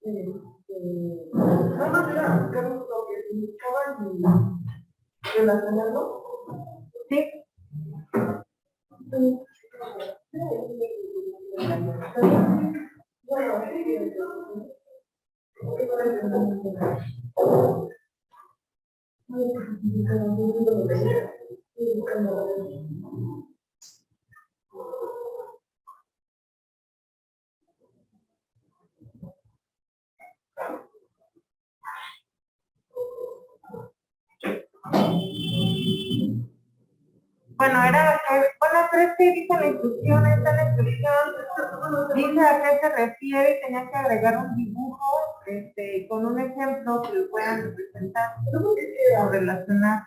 Nada más era buscar un toque, buscaban relacionarlo. Sí. Bueno, era que, bueno, pero es que dice la instrucción, está la instrucción, dice a qué se refiere, y tenía que agregar un dibujo, con un ejemplo que lo puedan representar o relacionar.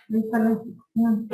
Está la instrucción.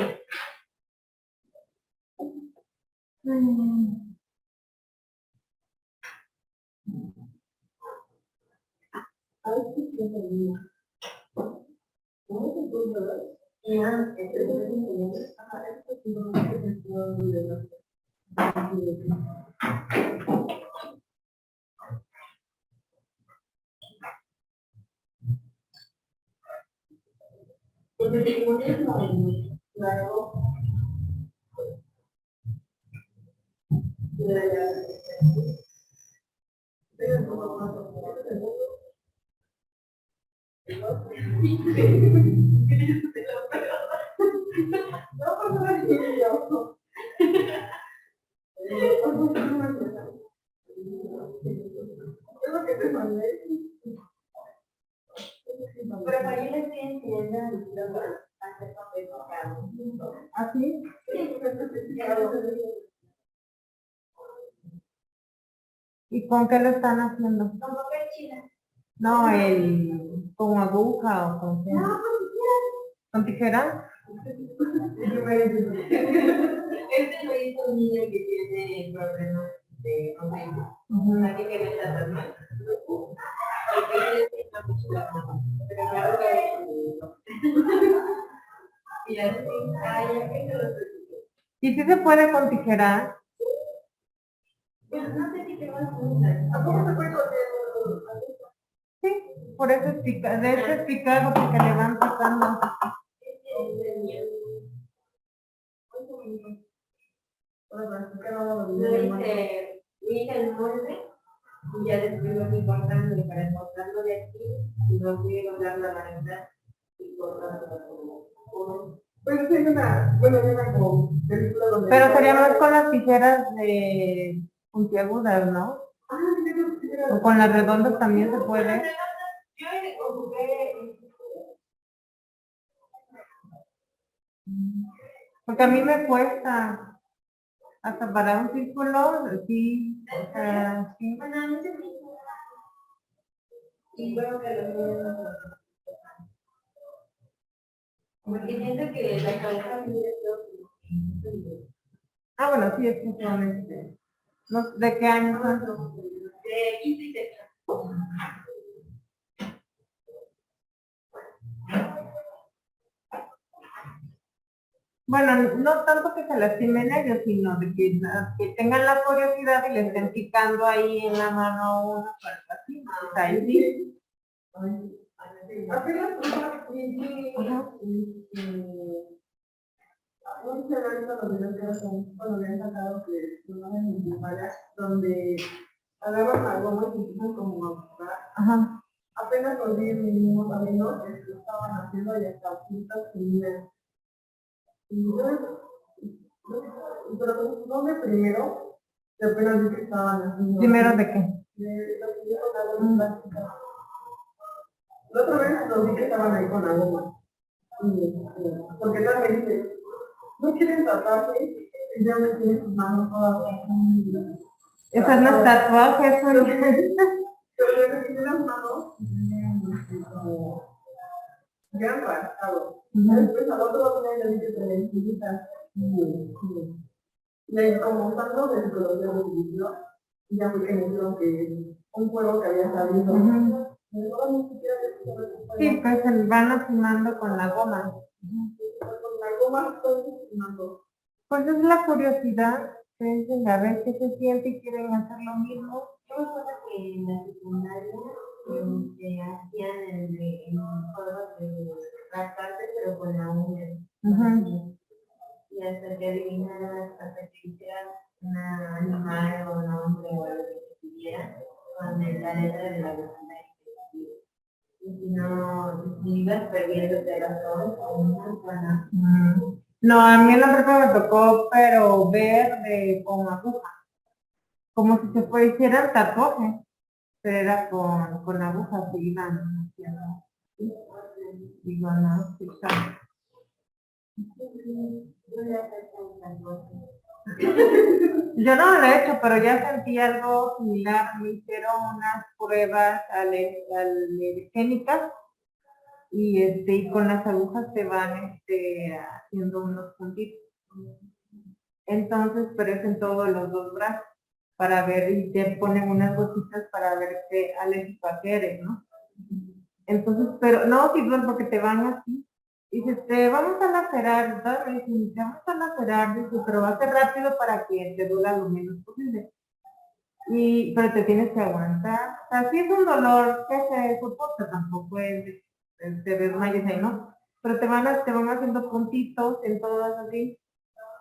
Pero ahí le estoy enseñando a hacer papel. ¿Ah, sí? ¿Y con qué lo están haciendo? Con papel china. No, con aguja o con qué. No, con tijera. Este lo hizo un niño que tiene problemas de conmigo. Aquí que me está tratando. Pero claro que y así, ¿y si se puede con tijera? Pues no sé si te vas a gustar. ¿A poco se puede con tijera? Sí, por eso es picado, de hecho es picado porque le van picando. Lo hice, mi hija el molde y ya después lo fui cortando para cortarlo de aquí y lo fui doblando a la mitad y cortando pues es una, bueno, una como película donde... Pero sería más con las tijeras de puntiagudas, ¿no? O con las redondas también se puede. Yo ocupé... Porque a mí me cuesta, hasta para un círculo, sí, o sea, sí. Y bueno, que lo porque siento que la cabeza ah, bueno, sí, es que son no, ¿de qué año son? De 15 y 16. Bueno, no tanto que se lastimen ellos, sino de que tengan la curiosidad y le estén picando ahí en la mano uno para así, pues ahí sí. Donde agarran algo más y empiezan como a buscar. Ajá. Apenas los vi en mi mismo camino, lo estaban haciendo y hasta puntas primeras. Y yo, pero ¿dónde primero? Que apenas vi que estaban haciendo. ¿Primero de qué? De lo que yo tocaba en plástica. La otra vez los vi que estaban ahí con algo más. Porque también dice, no quieren tatuaje y ya me tienen sus manos todas. Esas no tatuajes, son. Pero me tienen las manos ya han rascado. Después al otro día le dije que le necesitas. Le como usando del color de vidrio y ya fue que me dijeron que un juego que había salido. Sí, pues se van lastimando con la goma. Con la goma estoy lastimando. Pues es la curiosidad, que dicen a ver qué se siente y quieren hacer lo mismo. Yo me acuerdo que en la secundaria hacían en juegos de rascarse, pero con la uña. Y hasta que adivinaras, hasta que hicieras un animal o un hombre o algo que quisieran, con la letra de la banda. Y si no, si ibas perdiendo, te era todo, muy buena. No, a mí en la prepa me tocó, pero verde con aguja, como si se hicieran tatuajes, pero era con agujas, se iban haciendo. Digo, no, sí, está. Yo no lo he hecho, pero ya sentí algo similar. Me hicieron unas pruebas alergénicas y con las agujas te van haciendo unos puntitos. Entonces, pero es en todos los dos brazos para ver y te ponen unas gotitas para ver qué alérgico eres, ¿no? Entonces, pero no, sí, porque te van así. Dices, te vamos a lacerar, ¿sabes? Y te vamos a lacerar, dice, pero va a ser rápido para que te dura lo menos posible. Pero te tienes que aguantar. O sea, sí es un dolor que se soporta, tampoco es, te desmayes ahí, ¿no? Pero te van haciendo puntitos en todas así.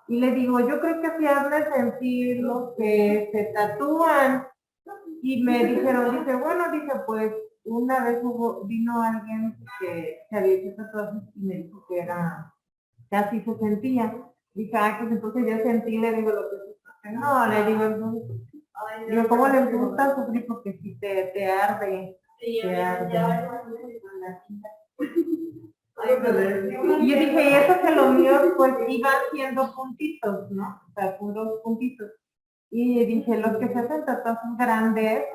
Y le digo, yo creo que así has de sentir los que se tatúan. Y me dijeron, dice, bueno, dice, pues una vez vino alguien que se había hecho tatuajes y me dijo que que así se sentía. Dije, pues entonces yo sentí, le digo lo que se no, le digo, entonces, digo, ¿cómo les gusta sufrir? Porque si te arde, te arde. Y yo dije, y eso que lo mío, pues iban siendo puntitos, ¿no? O sea, puros puntitos. Y dije, los que se hacen tatuajes grandes,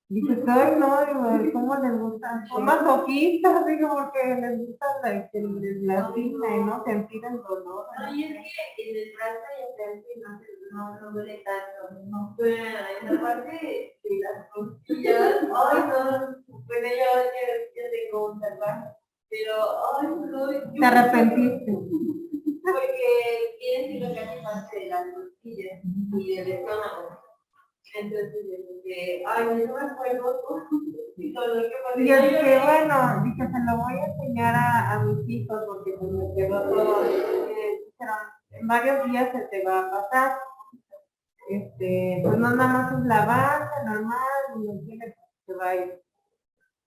dije, ay, no, digo, ¿cómo les gusta? Son masoquistas, digo, porque les gusta que les lastime, ¿no? Sentir el dolor. Ay, es que en el brazo y el frente no duele tanto, no duele en la parte de las costillas, ay, no, bueno, yo tengo un tatuaje, pero, ay, no, ¿Te arrepentiste? Porque quiere decir lo que hace parte de las costillas y del estómago. Entonces, ay, no me acuerdo. Y yo dije, bueno, dije, se lo voy a enseñar a mis hijos porque pues me quedó todo. En varios días se te va a pasar. Pues no nada más es la base normal, y no tiene, se va a ir.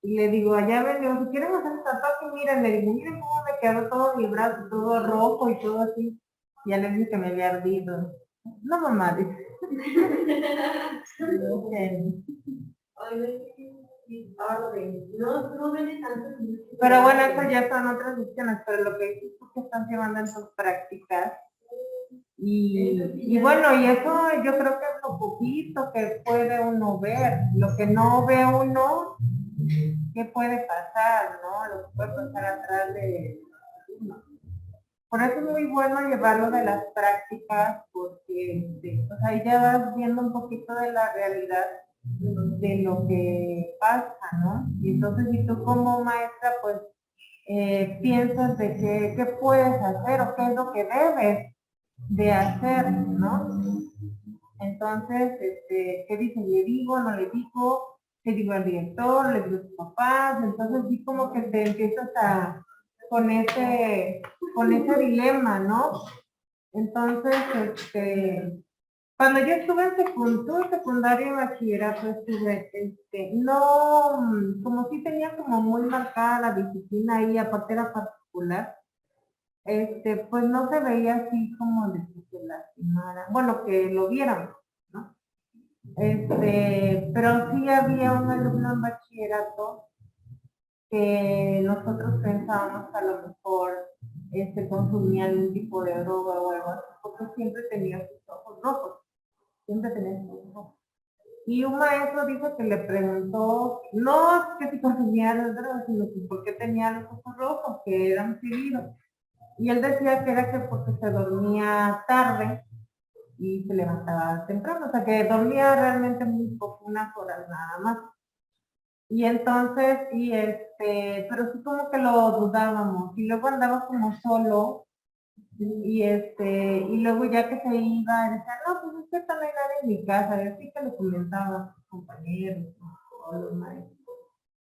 Y le digo, allá ven, digo, si quieren hacer tatuaje, miren, le digo, miren cómo me quedó todo mi brazo, todo rojo y todo así. Y ya le dije que me había ardido. No, mamá, dice. Pero bueno, eso ya son otras cuestiones, pero lo que dices es que están llevando en sus prácticas. Y bueno, y eso yo creo que es lo poquito que puede uno ver. Lo que no ve uno, ¿qué puede pasar, no? Lo que puede pasar atrás de uno. Por eso es muy bueno llevarlo de las prácticas, porque pues ahí ya vas viendo un poquito de la realidad de lo que pasa, ¿no? Y entonces si tú como maestra, pues piensas de qué puedes hacer o qué es lo que debes de hacer, ¿no? Entonces, ¿qué dice? ¿Le digo, no le digo? ¿Le digo al director? ¿Le digo a sus papás? Entonces sí como que te empiezas con ese dilema, ¿no? Entonces, cuando yo estuve en secundaria y bachillerato, no, como sí tenía como muy marcada la disciplina ahí, aparte era particular, pues no se veía así como de que se lastimara, bueno, que lo vieran, ¿no? Pero sí había un alumno en bachillerato que nosotros pensábamos a lo mejor consumía algún tipo de droga o algo así, porque siempre tenía sus ojos rojos, siempre tenía sus ojos rojos. Y un maestro dijo que le preguntó, no que si consumía las drogas, sino que por qué tenía los ojos rojos, que eran seguidos. Y él decía que era que porque se dormía tarde y se levantaba temprano, o sea que dormía realmente muy poco, unas horas nada más. Y entonces, pero sí como que lo dudábamos. Y luego andaba como solo Y luego ya que se iba, decía, no, pues es que no hay nadie en mi casa, y así que le comentaba a sus compañeros, ¿no? O los maestros.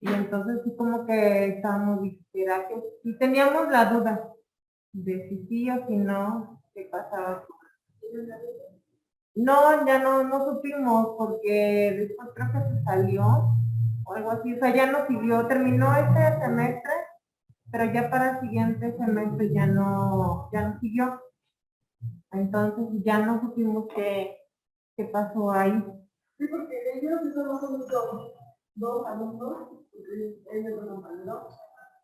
Y entonces sí como que estábamos que y teníamos la duda de si sí o si no, qué pasaba. No, ya no supimos, porque después creo que se salió, o algo así, o sea, ya no siguió, terminó este semestre, pero ya para el siguiente semestre ya no siguió. Entonces ya no supimos qué pasó ahí. Sí, porque ellos son los únicos dos alumnos, ellos son compañeros,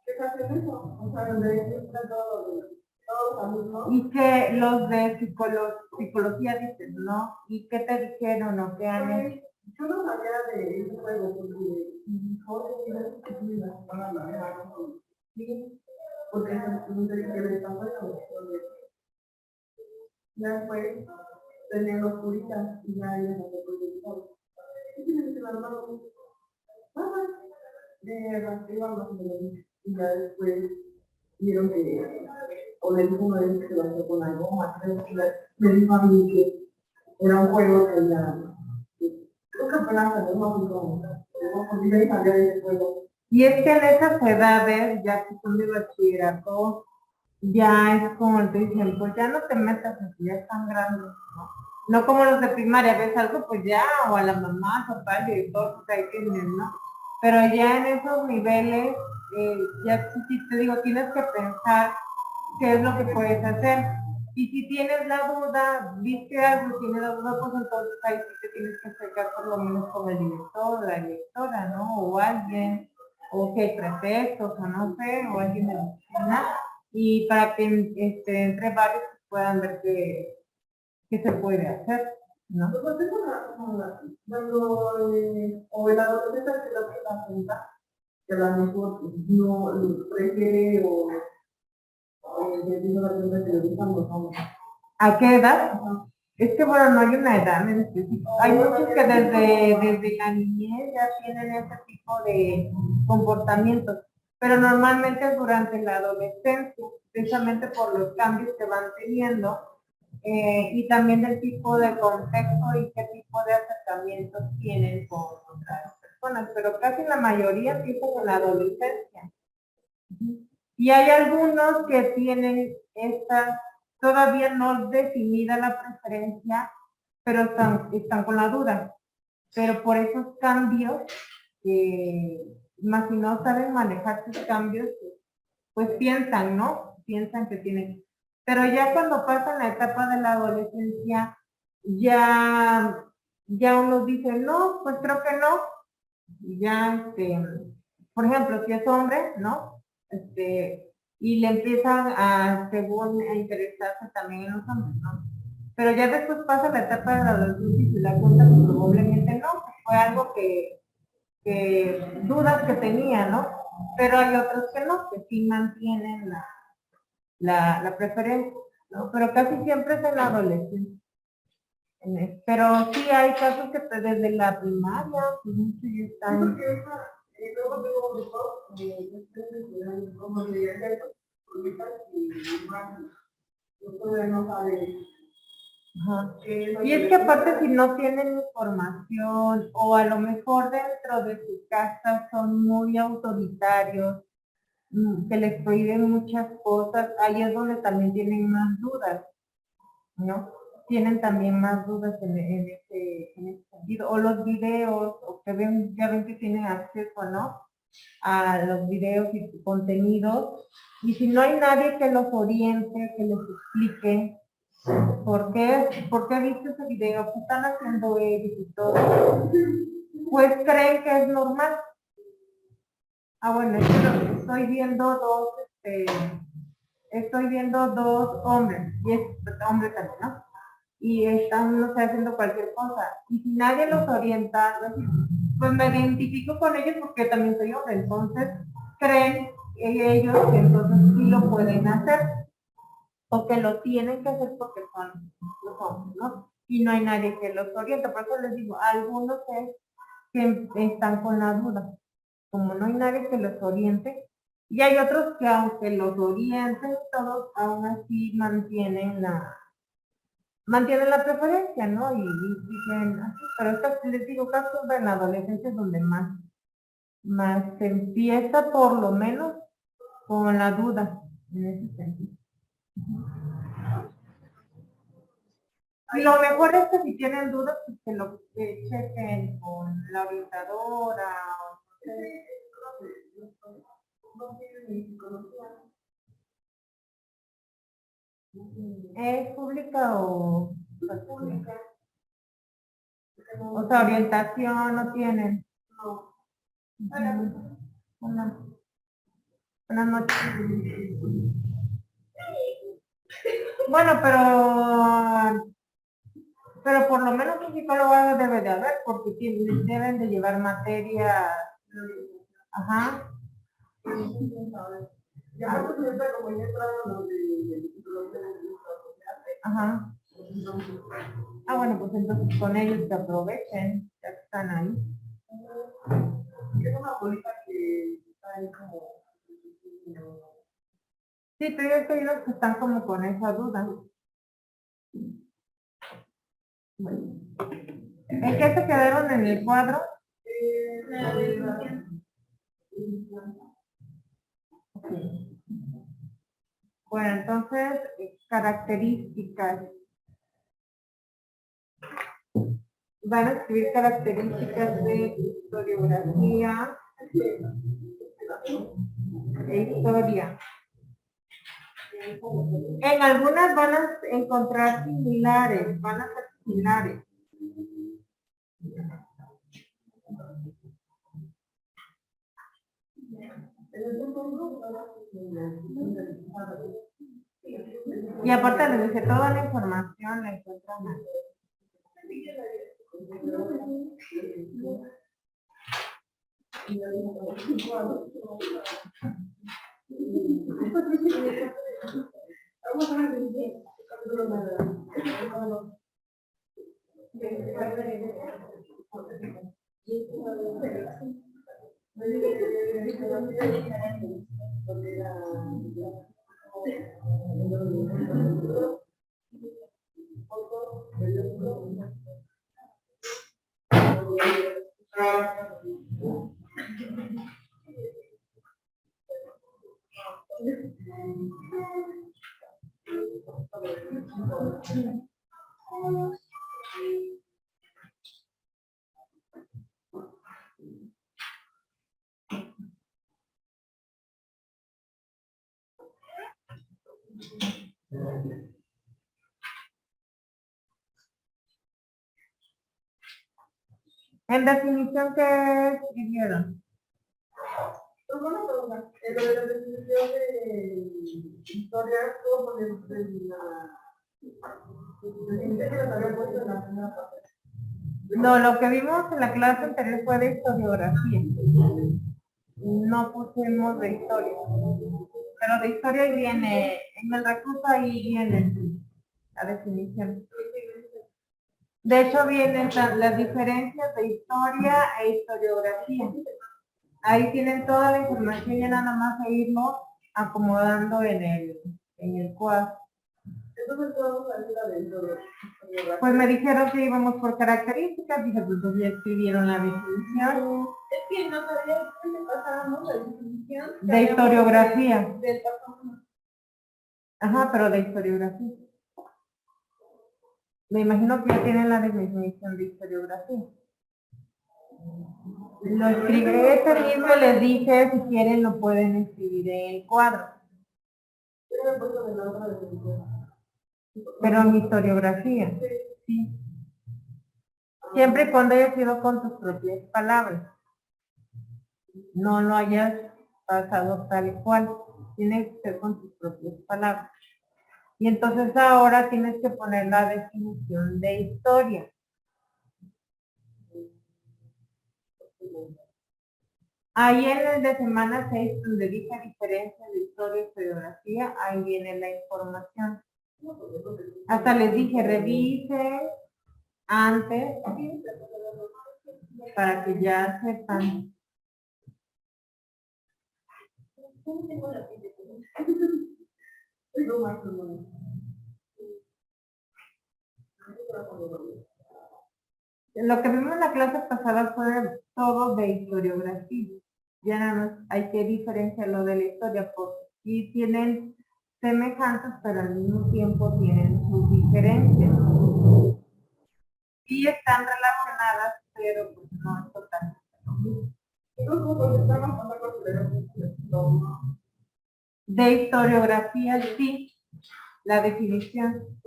que hacen eso, o sea, donde entran todos los alumnos. Y que los de psicología dicen, ¿no? ¿Y qué te dijeron o qué han hecho? Yo no sabía de ese juego, porque mi joven era que tiene la semana la dejaron con porque no sé qué le está pasando. Ya después tenían los curitas y ya ellos no se pueden todo. ¿Qué tienen que la mano? Nada, de arriba más o menos. Y ya después vieron que, o le dijo una vez que se lo hacía con algo más, me dijo a mí que era un juego que ya, creo que apenas salió más como, porque ya sabía de ese juego. Y es que en esas edades, ya que son de bachillerato, ya es como te dicen, pues ya no te metas así, ya están grandes, ¿no? No como los de primaria, ves algo, pues ya, o a la mamá, papá, el director, pues ahí tienen, ¿no? Pero ya en esos niveles, ya sí te digo, tienes que pensar qué es lo que puedes hacer. Y si tienes la duda, viste algo, tienes la duda, pues entonces ahí sí te tienes que acercar por lo menos con el director, la directora, ¿no? O alguien, o que hay prefectos, o no sé, o alguien de la oficina, y para que entre varios puedan ver qué se puede hacer, ¿no? Pues tengo cuando, o el adolescente que la pregunta, que a lo mejor no prefiere o debido a la pregunta que le gustan los hombres. ¿A qué edad? Es que bueno, no hay una edad en específico. Hay muchos que desde la niñez ya tienen ese tipo de comportamientos, pero normalmente es durante la adolescencia, precisamente por los cambios que van teniendo y también del tipo de contexto y qué tipo de acercamientos tienen con otras personas, pero casi la mayoría empieza con la adolescencia. Y hay algunos que tienen esta todavía no definida la preferencia, pero están con la duda. Pero por esos cambios, más si no saben manejar sus cambios, pues piensan, ¿no? Piensan que tienen. Pero ya cuando pasan la etapa de la adolescencia, ya uno dice, no, pues creo que no. Ya, por ejemplo, si es hombre, ¿no? Y le empiezan según, a interesarse también en los hombres, ¿no? Pero ya después pasa la etapa de la adolescencia y se da cuenta que probablemente no, fue algo que dudas que tenía, ¿no? Pero hay otros que no, que sí mantienen la preferencia, ¿no? Pero casi siempre es en la adolescencia. Pero sí hay casos que desde la primaria, pues muchos ya están. Y luego tengo un grupo como de y más, no sabe. Ajá. Y es que aparte si no tienen información o a lo mejor dentro de sus casas son muy autoritarios, que les prohíben muchas cosas, ahí es donde también tienen más dudas, ¿no? Tienen también más dudas en ese sentido. O los videos, o que ven, ya ven que tienen acceso, ¿no? A los videos y contenidos. Y si no hay nadie que los oriente, que les explique, ¿por qué viste ese video? ¿Qué están haciendo ellos y todo? Pues creen que es normal. Bueno, estoy viendo dos hombres, y es hombre también, ¿no? Y están, no sé, haciendo cualquier cosa. Y si nadie los orienta, pues me identifico con ellos porque también soy hombre. Entonces, creen ellos que entonces sí lo pueden hacer o que lo tienen que hacer porque son los hombres, ¿no? Y no hay nadie que los oriente. Por eso les digo, algunos es que están con la duda. Como no hay nadie que los oriente, Y hay otros que aunque los orienten todos, aún así mantienen la preferencia, ¿no? Y siguen así. Pero les digo, casos en la adolescencia es donde más se empieza por lo menos con la duda, en ese sentido. Y lo mejor es que si tienen dudas, pues que lo chequen con la orientadora. ¿Es pública o pública? O sea, orientación no tienen. No. Buenas noches. Bueno, pero por lo menos un psicólogo debe de haber, porque deben de llevar materia. Ajá. Ajá. Ah, bueno, pues entonces con ellos se aprovechen, ya que están ahí. Es una bolita que está ahí como... Sí, pero yo soy los que están como con esa duda. Bueno. ¿En qué se quedaron en el cuadro? Okay. Bueno, entonces, características. Van a escribir características de historiografía e historia. En algunas van a encontrar similares, van a ser similares. Y aparte les dije, toda la información la encuentran ahí. En definición, ¿qué escribieron? Pues bueno, pero la definición de historia, todo podemos ver en la... No, lo que vimos en la clase anterior fue de historiografía. No pusimos de historia. Pero de historia ahí viene, en el recurso ahí viene la definición. De hecho vienen las diferencias de historia e historiografía. Ahí tienen toda la información, ya nada más a irlo acomodando en el cuadro. Entonces vamos a ir a la historiografía. Pues me dijeron que íbamos por características, dije, pues ya escribieron la definición. Es que no sabía que pasábamos la definición. De historiografía. Ajá, pero de historiografía. Me imagino que ya tienen la definición de historiografía. Lo escribiré ese mismo, les dije, si quieren lo pueden escribir en el cuadro. Pero en historiografía. Sí. Siempre y cuando haya sido con tus propias palabras. No lo hayas pasado tal y cual. Tiene que ser con tus propias palabras. Y entonces ahora tienes que poner la definición de historia. Ahí en el de semana 6, donde dice diferencia de historia y historiografía, ahí viene la información. Hasta les dije, revise antes para que ya sepan. no tengo la piel de color. Tengo más colores. Lo que vimos en la clase pasada fue todo de historiografía. Ya nada más hay que diferenciar lo de la historia, porque sí tienen semejanzas, pero al mismo tiempo tienen sus diferencias. Sí están relacionadas, pero pues no es totalmente lo mismo. De historiografía, sí, la definición.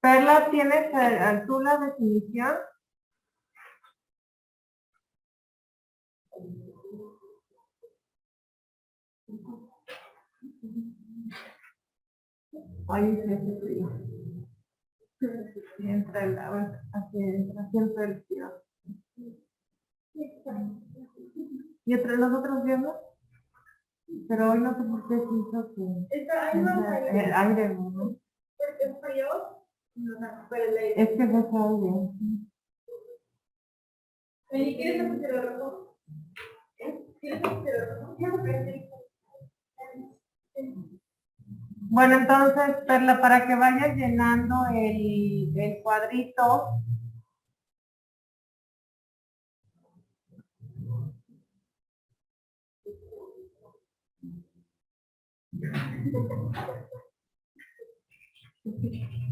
Perla, ¿tienes tú la definición? Ay, sí, hace frío. Sí, entra el agua, así entra el frío. ¿Y entre los otros días no? Pero hoy no sé por qué se hizo que el aire, ¿no? Porque es frío, no, pero el aire. Es que fue aire. ¿Y quieres hacer el rojo? ¿Quieres hacer el rojo? Yo creo que Bueno, entonces, Perla, para que vayas llenando el cuadrito,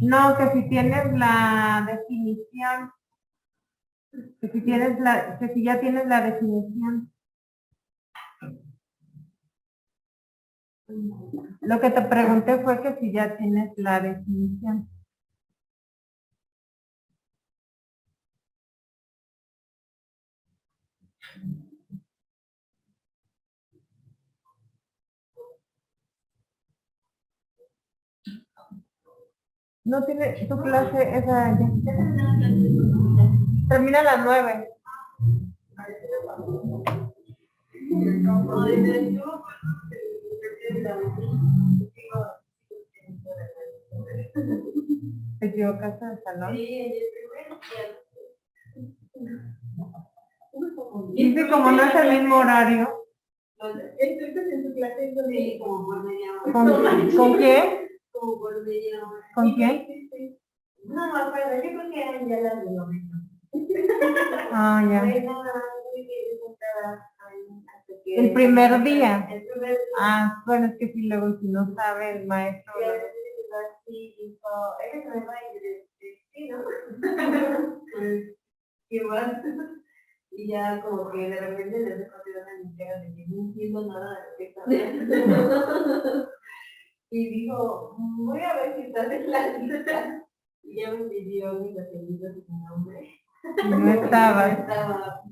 no, que si tienes la definición, que si ya tienes la definición. Lo que te pregunté fue que si ya tienes la definición. No tiene tu clase esa ya. Termina a las 9. ¿Te equivocaste de salón? Dice como no es el mismo horario. entonces en tu clase es donde Sí, como por media hora. ¿Con quién? Como por media hora. ¿Con quién? No me acuerdo, yo creo que eran ya las de noveno. Ah, ya. Bueno, tuve que ir sentada ahí hasta que... El primer día. El primer día. Ah, bueno, es que si luego si no sabe el maestro. Y a veces así dijo, es que me va a ir de sí, ¿no? Igual. Y ya como que de repente les dejo de una entrega de que no entiendo nada de lo que está haciendo. Y dijo, voy a ver si estás en la lista. Y ya me pidió mis apellidos y mi nombre. Y no estaba. Estaba.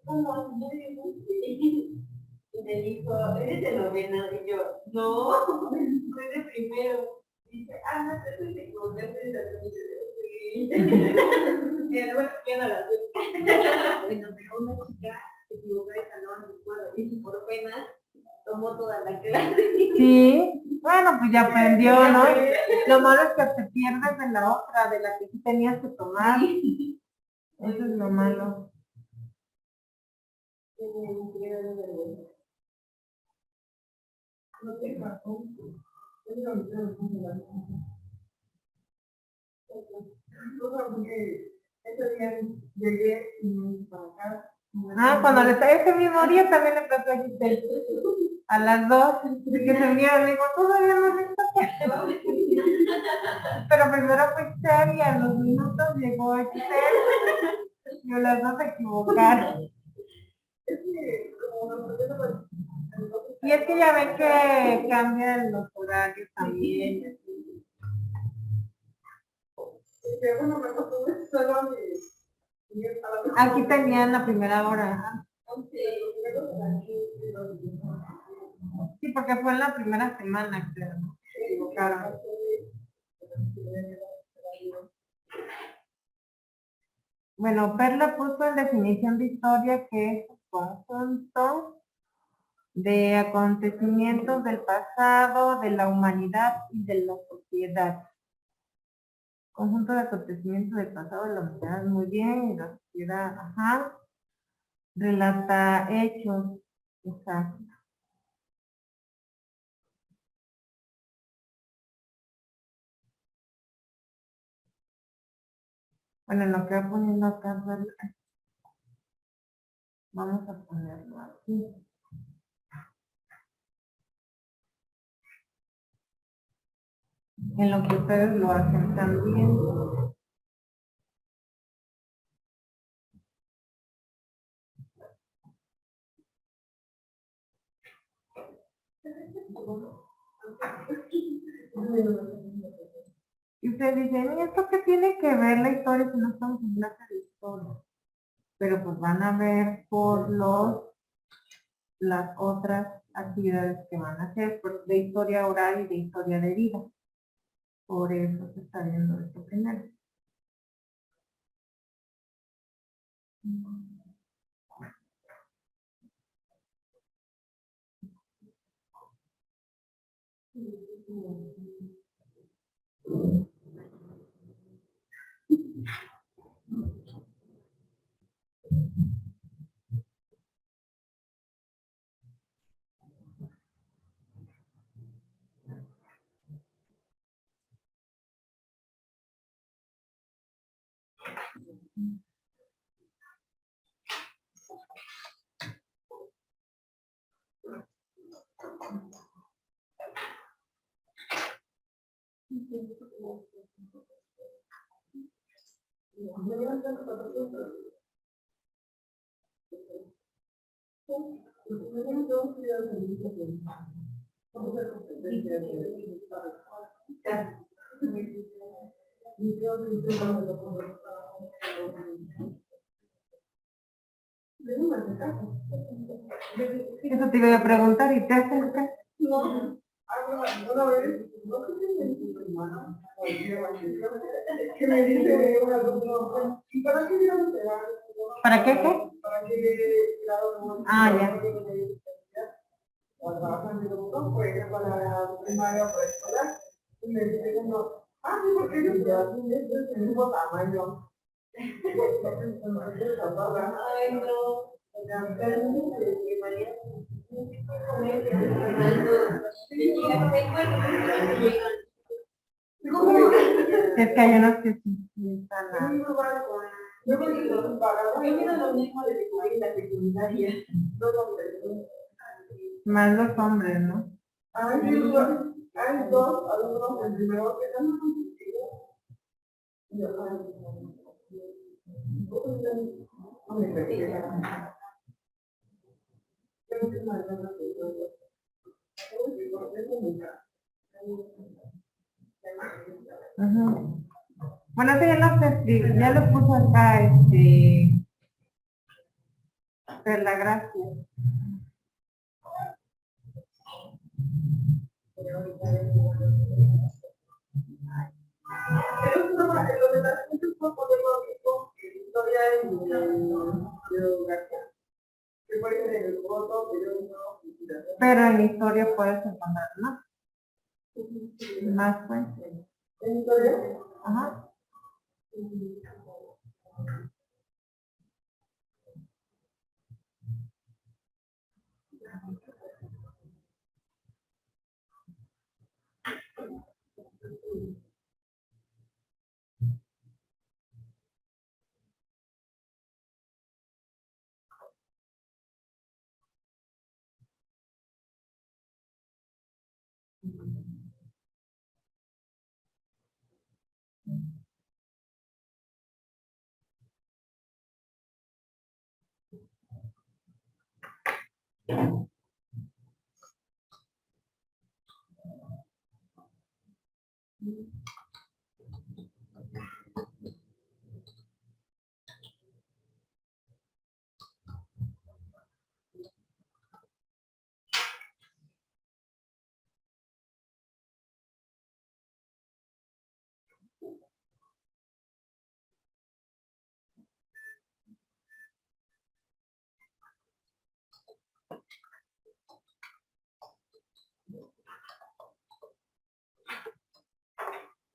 ¿Cómo? Y me dijo, ¿eres de noveno? Y yo, no, soy de primero. Y dice, no, te te equivocaste de la y bueno, ya no la sé. Bueno, pero una chica se equivocó de salón y por pena tomó toda la clase. Sí, bueno, pues ya aprendió, ¿no? Lo malo es que te pierdes de la otra, de la que sí tenías que tomar. Eso es lo malo. no te pasó. Porque ese día llegué y me fui para acá. Ah, cuando ese mismo día también le pasó a Giselle. A las 2, que se unieron, digo, todavía no me está. Pero primero fue Giselle y a los minutos llegó Giselle. Y las dos se equivocaron. Es que como nosotros Y es que ya ven que cambian los horarios también. bueno, me pasó solo a Aquí tenían la primera hora. Sí, porque fue en la primera semana, creo. Se equivocaron. Bueno, Perla puso en definición de historia que es conjunto de acontecimientos del pasado, de la humanidad y de la sociedad. Conjunto de acontecimientos del pasado de la humanidad, muy bien, y la sociedad, ajá. Relata hechos, exacto. Bueno, lo que voy poniendo acá, vamos a ponerlo aquí. En lo que ustedes lo hacen también. Y ustedes dicen, ¿y esto qué tiene que ver la historia si no estamos en clase de historia? Pero pues van a ver por las otras actividades que van a hacer, de historia oral y de historia de vida. Por eso se está viendo esto primero. Eso te iba a preguntar y te acercas. No. Una vez, no sé si me dijo mi hermano, que me dice, ¿y para qué dieron pegar? ¿Para qué qué? Para que ah, ya. O trabajan en un pues para primaria o preescolar. Y me dice uno, ah, sí, porque ellos ya tienen el mismo tamaño. Ay, no. Es que hay unos que sí están. Yo me digo, para lo mismo de la secundaria. Más los hombres, ¿no? Hay dos alumnos en primero que están contigo. Ujú. Bueno, eso ya lo puso acá, per la gracia. Pero en historia puedes encontrar más fuentes. ¿En historia? Ajá.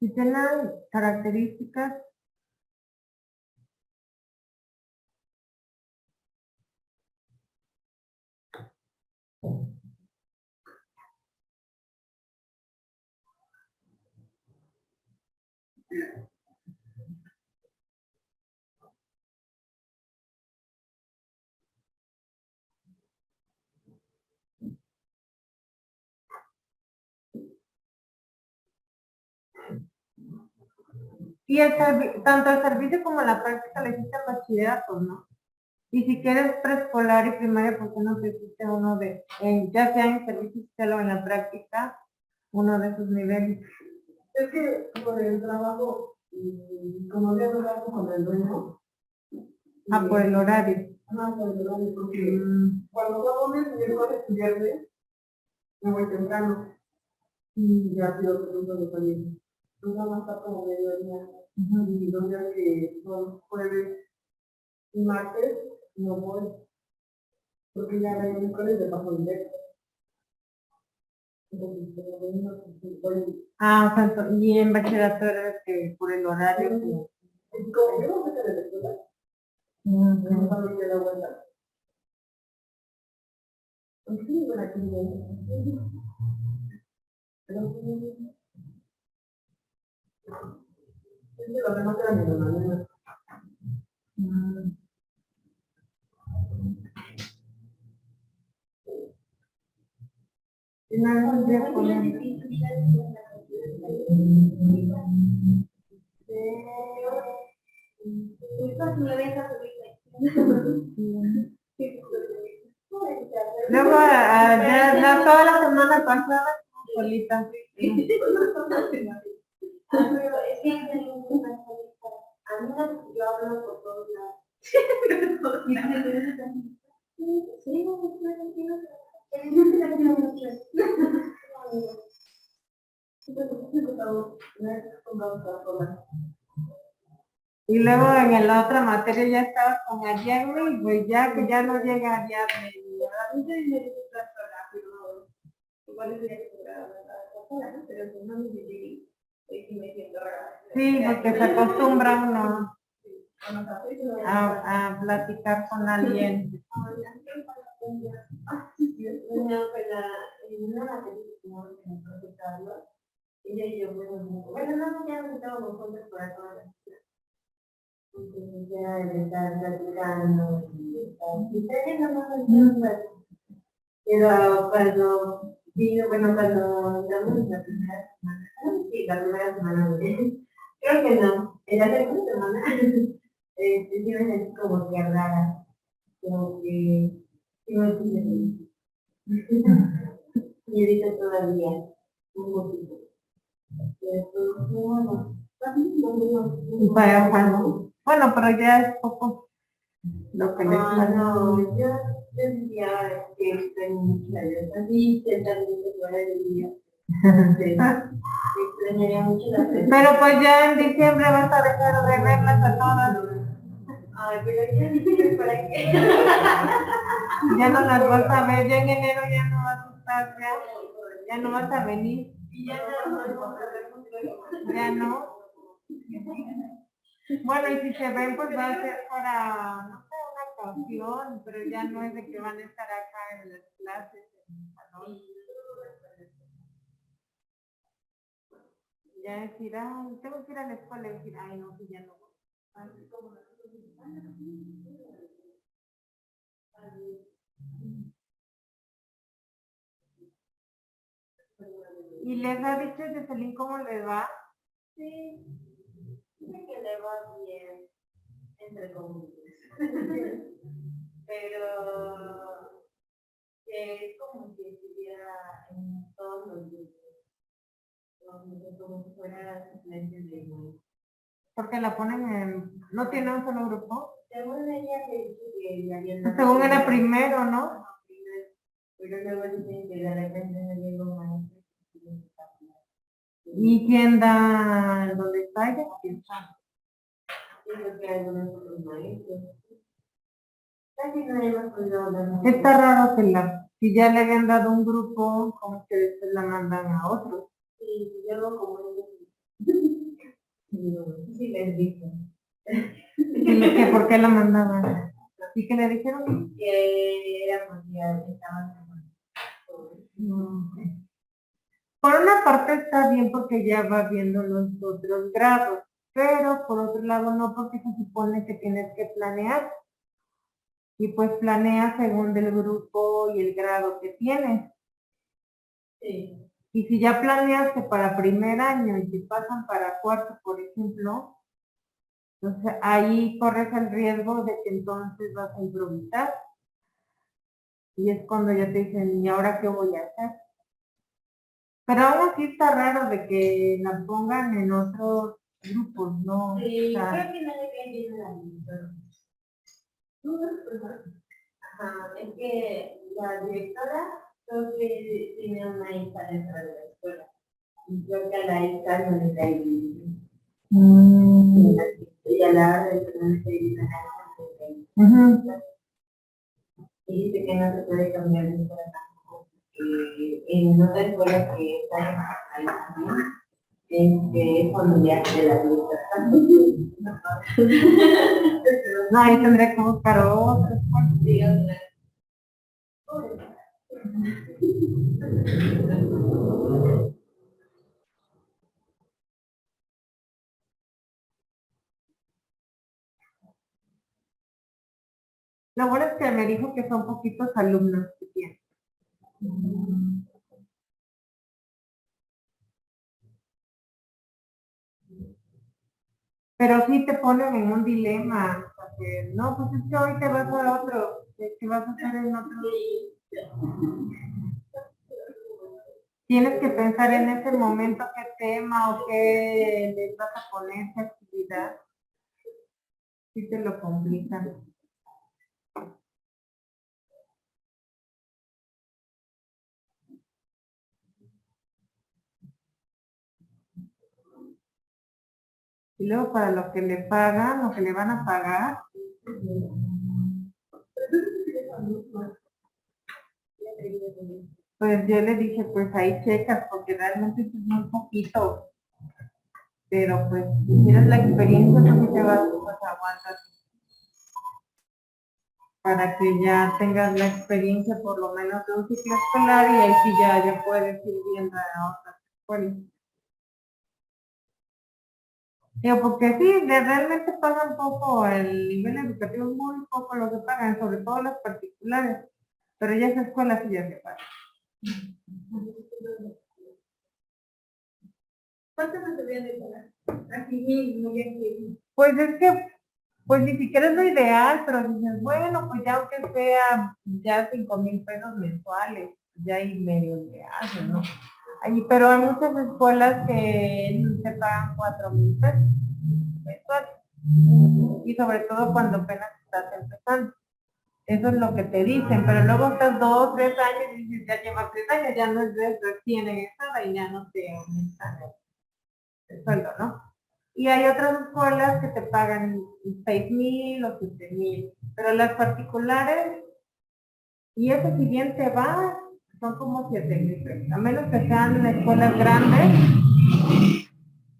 Si tienen características y tanto el servicio como la práctica le hiciste en bachillerato, ¿no? Y si quieres preescolar y primaria, ¿por qué no te hiciste uno ya sea en servicio social o en la práctica, uno de esos niveles? Es que por el trabajo, y como había hablado con el dueño. Por el horario. Por el horario, porque cuando vamos el miércoles y viernes, me voy temprano y ya pido permiso de salir. Entonces nada más está como mediodía. Y los días que son jueves y martes, no voy. Porque ya el miércoles de paso directo. Entonces, voy. Y en bachillerato era que por el horario. Como yo no sé qué de la escuela, no también me da vuelta. Sí, bueno, aquí pero es que los demás eran de la mañana. Y nada más de poner. Luego, ya toda la semana pasada, solita. Pero es que a mí yo hablo por todos lados. Y luego en la otra materia ya estaba con Ariadne y pues ya que ya no llega Ariadne. Sí, porque se acostumbra uno a platicar con alguien. Ella y yo, bueno, no, ya no estábamos juntos para toda la ciudad. Entonces ya el estar platicando y pero cuando vino, bueno, cuando entramos la primera semana, sí, la primera semana, creo que no, en la segunda semana, sí me sentí como que rara, como que sí me sentí y ahorita todavía un poquito. Bueno, pero ya es poco lo que le no, yo decía que extrañaría así, intentando fuera del día. Extrañaría mucho la presencia. Pero pues ya en diciembre vas a dejar de verlas a todas. Ay, pero ya dije para qué. Ya no las vas a ver, ya en enero ya no vas a estar, ya no vas a venir. Y ya no vamos a ver mucho. Ya no. Bueno, y si se ven, pues va a ser para, no sé, una ocasión, pero ya no es de que van a estar acá en las clases, en el salón. Ya decir, ay, tengo que ir a la escuela y decir, ay, no, si ya no voy. ¿Y les ha dicho Jocelyn cómo les va? Sí, dice que le va bien, entre comillas. Pero que es como si estuviera en todos los grupos. Como si fuera suplente de nuevo. Porque la ponen ¿no tiene un solo grupo? Según ella que dice que ya había Según era primero, ¿no? Pero luego dicen que de repente no llegó maestro. ¿Y quién da dónde está ella? ¿Quién sabe? Digo que algunos otros maestros. Casi no hemos podido hablar. Está raro que si ya le habían dado un grupo, como que después la mandan a otro. Sí, yo como Sí, les dije. Que ¿por qué la mandaban? ¿Y que le dijeron? Que era porque estaban. No. Por una parte está bien porque ya va viendo los otros grados, pero por otro lado no, porque se supone que tienes que planear. Y pues planea según del grupo y el grado que tienes. Sí. Y si ya planeaste para primer año y te pasan para cuarto, por ejemplo, entonces ahí corres el riesgo de que entonces vas a improvisar. Y es cuando ya te dicen, ¿y ahora qué voy a hacer? Pero aún así está raro de que la pongan en otros grupos, ¿no? Sí, O sea, creo que no le cae bien a la directora. Ajá, es que la directora creo que tiene una hija dentro de la escuela. Y creo que a la hija no le cae bien. Y a la hora de tener que ir a la hija, y dice que no se puede cambiar de escuela tampoco. En otra escuela que está en ahí también, es familiar de la directora. no, ahí tendré que buscar otros. Sí, otra. Lo bueno es que me dijo que son poquitos alumnos que tiene. Pero sí te ponen en un dilema, porque no, pues es que hoy te vas a otro, que vas a hacer en otro. Tienes que pensar en ese momento qué tema o qué les vas a poner, qué actividad. Sí te lo complican. Y luego para lo que le pagan, lo que le van a pagar, pues yo le dije, pues ahí checas, porque realmente es muy poquito. Pero pues si tienes la experiencia, pues sí te vas, pues aguantas. Para que ya tengas la experiencia por lo menos de un ciclo escolar y ahí sí ya puedes ir viendo a otras escuelas. Digo, porque sí, realmente pagan poco, el nivel educativo es muy poco lo que pagan, sobre todo las particulares, pero ya esa escuela sí ya se paga. ¿Cuánto me debían de pagar? Aquí mismo, ya que... Pues es que, pues ni siquiera es lo ideal, pero dices, bueno, pues ya aunque sea ya 5,000 pesos mensuales, ya ahí medio le hacen, ¿no? Pero hay muchas escuelas que te pagan 4,000 pesos mensuales. Y sobre todo cuando apenas estás empezando. Eso es lo que te dicen, pero luego estás 2, 3 años y dices, ya llevas 3 años, ya no es de recién egresada y ya no te aumentan el sueldo, ¿no? Y hay otras escuelas que te pagan 6,000 o 7,000, pero las particulares, y eso si bien te va, son como 7,000 pesos. A menos que sean escuelas grandes,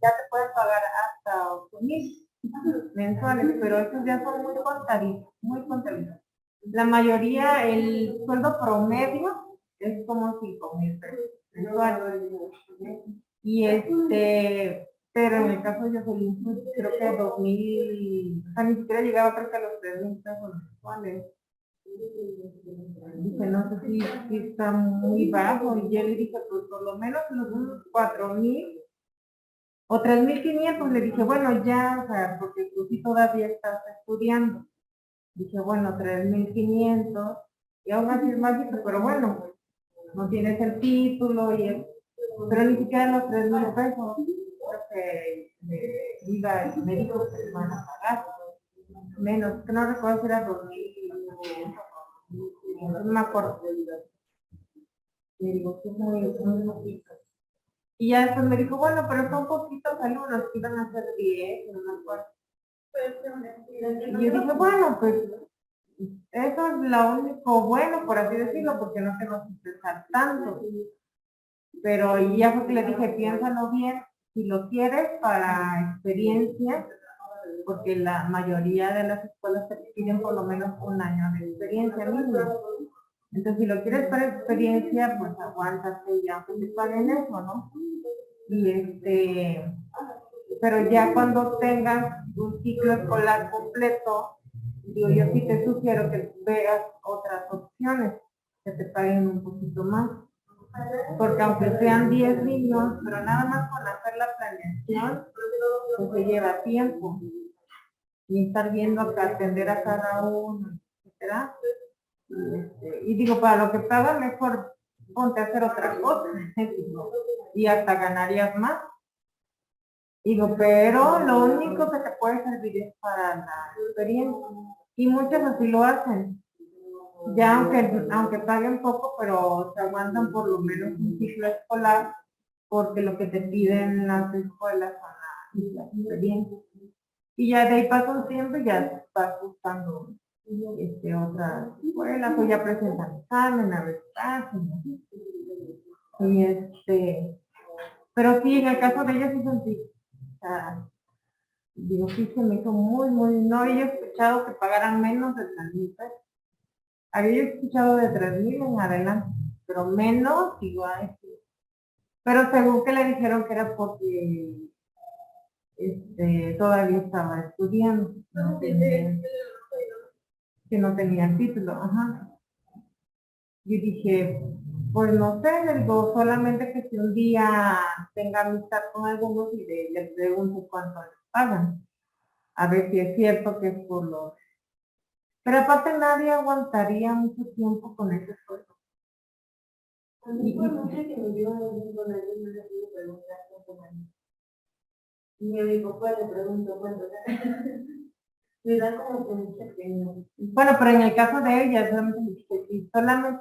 ya te pueden pagar hasta 8,000 mensuales, pero esos ya son muy contaditos, muy contaditos. La mayoría, el sueldo promedio es como 5,000 pesos mensuales. Y pero en el caso de Jocelyn, pues, creo que 2,000, o sea, ni siquiera llegaba creo que a los 3,000 pesos mensuales. Dice, no sé si está muy bajo, y yo le dije, pues por lo menos unos 4,000 o 3,500, le dije, bueno, ya, o sea, porque tú sí todavía estás estudiando. Dije, bueno, 3,500, y aún así es básico, pero bueno, no tienes el título, pero ni siquiera los 3,000 pesos, creo que diga el médico que te van a pagar, menos, que no recuerdo si era 2,500, no me acuerdo. Le digo, que es muy poquito. Y ya después me dijo, bueno, pero son poquitos alumnos, que iban a ser 10, no me acuerdo. Y yo dije, bueno, pues eso es lo único bueno, por así decirlo, porque no te vas a estresar tanto. Pero ya fue que le dije, piénsalo bien, si lo quieres para experiencia, porque la mayoría de las escuelas te piden por lo menos un año de experiencia mínima. Entonces, si lo quieres para experiencia, pues aguántate ya que te paguen eso, ¿no? Y pero ya cuando tengas un ciclo escolar completo, digo, yo sí te sugiero que veas otras opciones que te paguen un poquito más. Porque aunque sean 10 niños, pero nada más con hacer la planeación, pues se lleva tiempo. Y estar viendo que atender a cada uno, etcétera. Y digo, para lo que pagan, mejor ponte a hacer otra cosa. Y hasta ganarías más. Digo, pero lo único que te puede servir es para la experiencia. Y muchos así lo hacen. Ya aunque paguen poco, pero se aguantan por lo menos un ciclo escolar, porque lo que te piden las escuelas son la experiencia. Y ya de ahí pasa un tiempo y ya vas buscando otras escuelas, o ya presentan examen, a ver qué pasan. Y pero sí, en el caso de ellos sí sentí, o sea, digo, sí se me hizo muy, muy, no había escuchado que pagaran menos de 3,000 pesos. Había escuchado de 3,000 en adelante, pero menos igual. Pero según que le dijeron que era porque todavía estaba estudiando, que no tenía el título, ajá. Yo dije, pues no sé, le digo, solamente que si un día tenga amistad con algunos y les pregunto cuánto les pagan, a ver si es cierto que es por los... Pero aparte nadie aguantaría mucho tiempo con ese esfuerzo. A mí por mucho que me dio con alguien, no le pude preguntar cuánto ganó. Y me dijo, pues le pregunto cuánto gana. Me da como que mucha pena. Bueno, pero en el caso de ella, solamente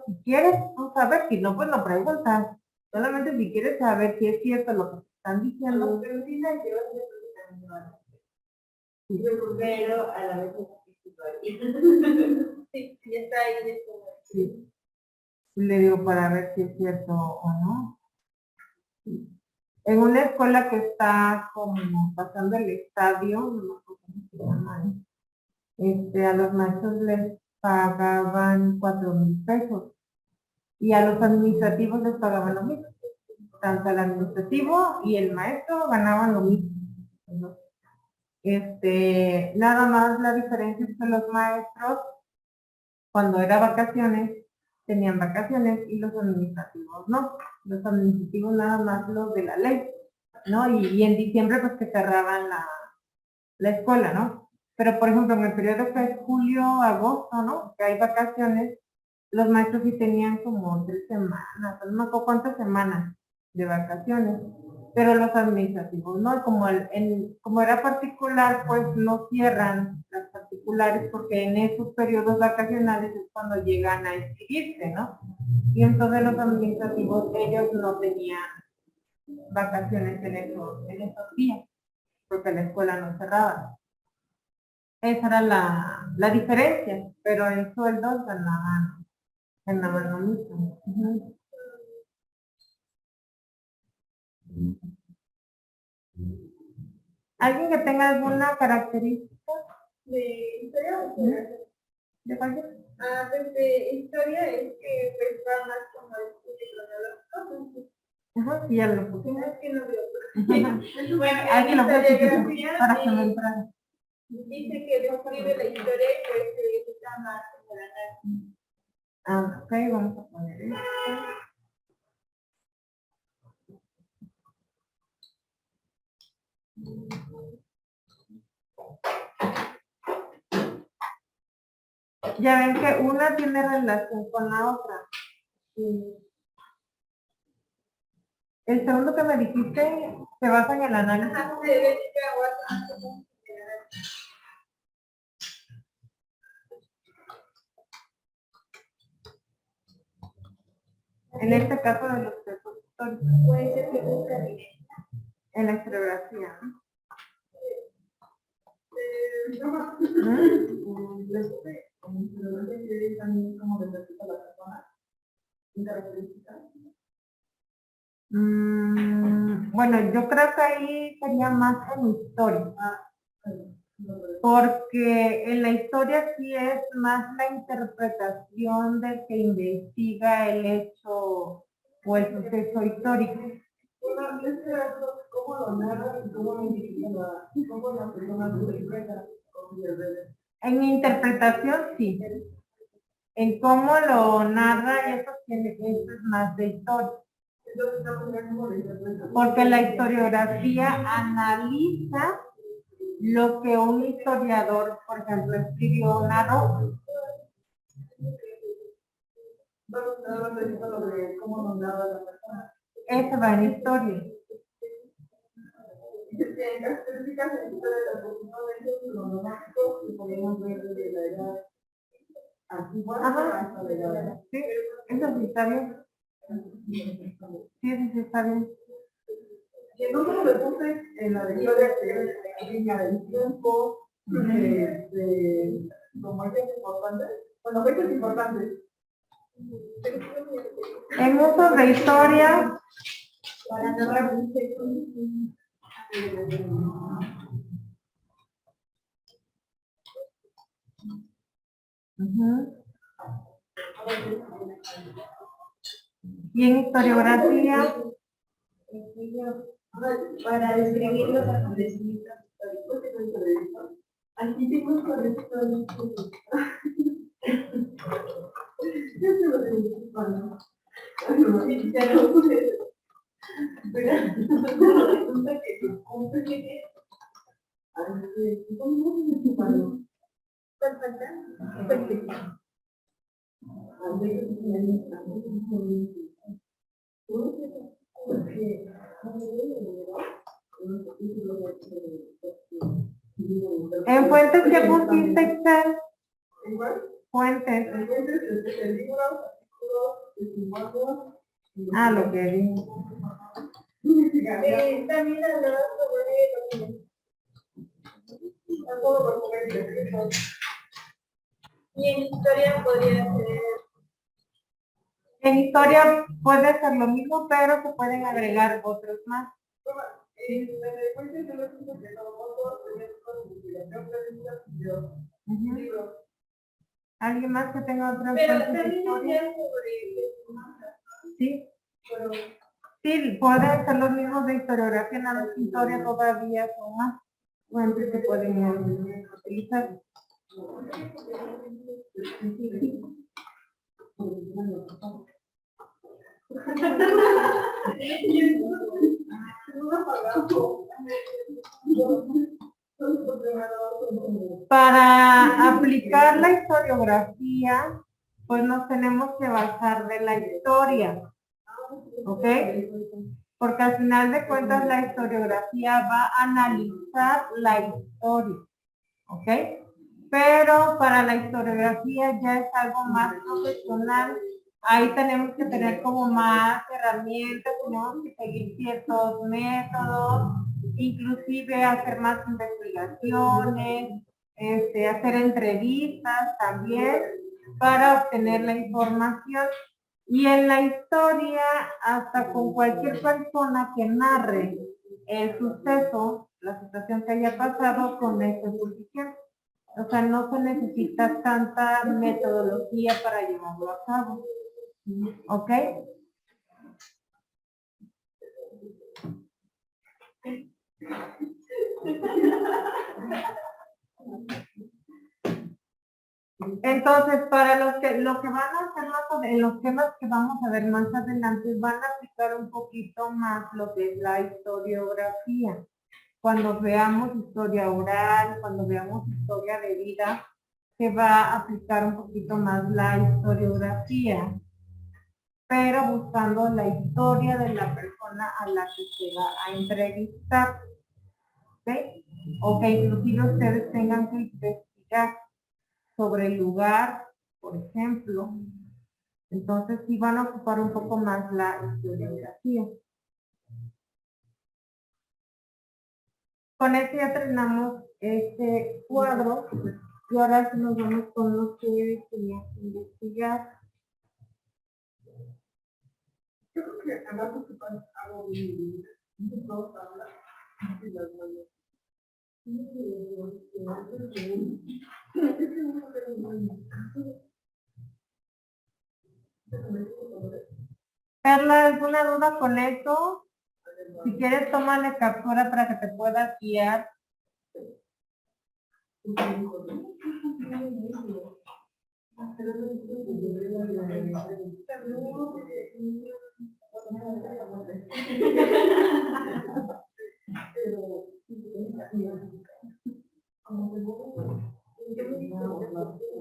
si quieres tú saber, si no, pues no preguntas. Solamente si quieres saber si es cierto lo que te están diciendo. Pero sí la llevo pero a la vez sí, ya está ahí. Sí. Le digo para ver si es cierto o no. Sí. En una escuela que está como pasando el estadio, no me acuerdo cómo se llama, a los maestros les pagaban 4,000 pesos y a los administrativos les pagaban lo mismo. Tanto el administrativo y el maestro ganaban lo mismo. Nada más la diferencia es que los maestros, cuando era vacaciones, tenían vacaciones y los administrativos no. Los administrativos nada más los de la ley, ¿no? Y en diciembre pues que cerraban la escuela, ¿no? Pero por ejemplo en el periodo que es julio, agosto, ¿no? Que hay vacaciones, los maestros sí tenían como 3 semanas, no me acuerdo cuántas semanas de vacaciones, pero los administrativos, ¿no? Como era particular, pues no cierran las particulares porque en esos periodos vacacionales es cuando llegan a inscribirse, ¿no? Y entonces los administrativos, ellos no tenían vacaciones en esos días, porque la escuela no cerraba. Esa era la diferencia, pero en sueldos ganaban lo mismo. Uh-huh. ¿Alguien que tenga alguna característica De historia, de cualquier? pues de historia es que pues va más como el cronológico. Ajá, sí, ya lo pusimos. Es que no veo. Bueno, aquí lo puse para que me entrara. Dice que describe la historia y pues está más como la Ok, vamos a poner esto. Ya ven que una tiene relación con la otra. El segundo que me dijiste se basa en el análisis. En este caso de los prepositores. Puede ser que busca En la historiografía. Bueno, yo creo que ahí sería más en historia, porque en la historia sí es más la interpretación del que investiga el hecho o el suceso histórico. Bueno, es que cómo lo narra y cómo la persona lo interpreta. En mi interpretación sí, en cómo lo narra eso es más de historia. Porque la historiografía analiza lo que un historiador, por ejemplo, escribió o narró. Eso va en historia. Ajá. Sí, eso sí está bien. Sí, eso sí está bien. Que no solo le puse en la de historia que es línea del tiempo, como hechos importantes, bueno, hechos importantes. En usos de historia, Para narrar un hecho. y en historiografía, Para describir los acontecimientos históricos. Aquí tengo correcto. Yo se lo digo, bueno. Ya no pude. Pero resulta que cumple. Perfecto. en fuentes que pusiste, Excel, fuentes. Ah, lo que vi. También hablaba sobre y en historia podría ser. En historia puede ser lo mismo, pero se pueden agregar otros más. ¿Alguien más que tenga otra fuente de historia? Sí. Sí, pueden ser los mismos de historiografía, nada más historia todavía son más fuentes que pueden utilizar. Para aplicar la historiografía, pues nos tenemos que basar de la historia, ¿ok? Porque al final de cuentas la historiografía va a analizar la historia, ¿ok? Pero para la historiografía ya es algo más profesional. Ahí tenemos que tener como más herramientas, tenemos que seguir ciertos métodos, inclusive hacer más investigaciones, hacer entrevistas también para obtener la información. Y en la historia, hasta con cualquier persona que narre el suceso, la situación que haya pasado, con eso es suficiente. O sea, no se necesita tanta metodología para llevarlo a cabo. ¿Ok? Entonces, para lo que van a hacer en los temas que vamos a ver más adelante, van a aplicar un poquito más lo que es la historiografía. Cuando veamos historia oral, cuando veamos historia de vida, se va a aplicar un poquito más la historiografía, pero buscando la historia de la persona a la que se va a entrevistar. ¿Ok? O que inclusive ustedes tengan que investigar sobre el lugar, por ejemplo. Entonces sí van a ocupar un poco más la historiografía. Con esto ya terminamos este cuadro y ahora sí nos vamos con lo que tenía que investigar. Yo creo que además es que pasa algo muy todos hablan de las manos. Carla, ¿alguna duda con eso? Si quieres, tómale captura para que te puedas guiar.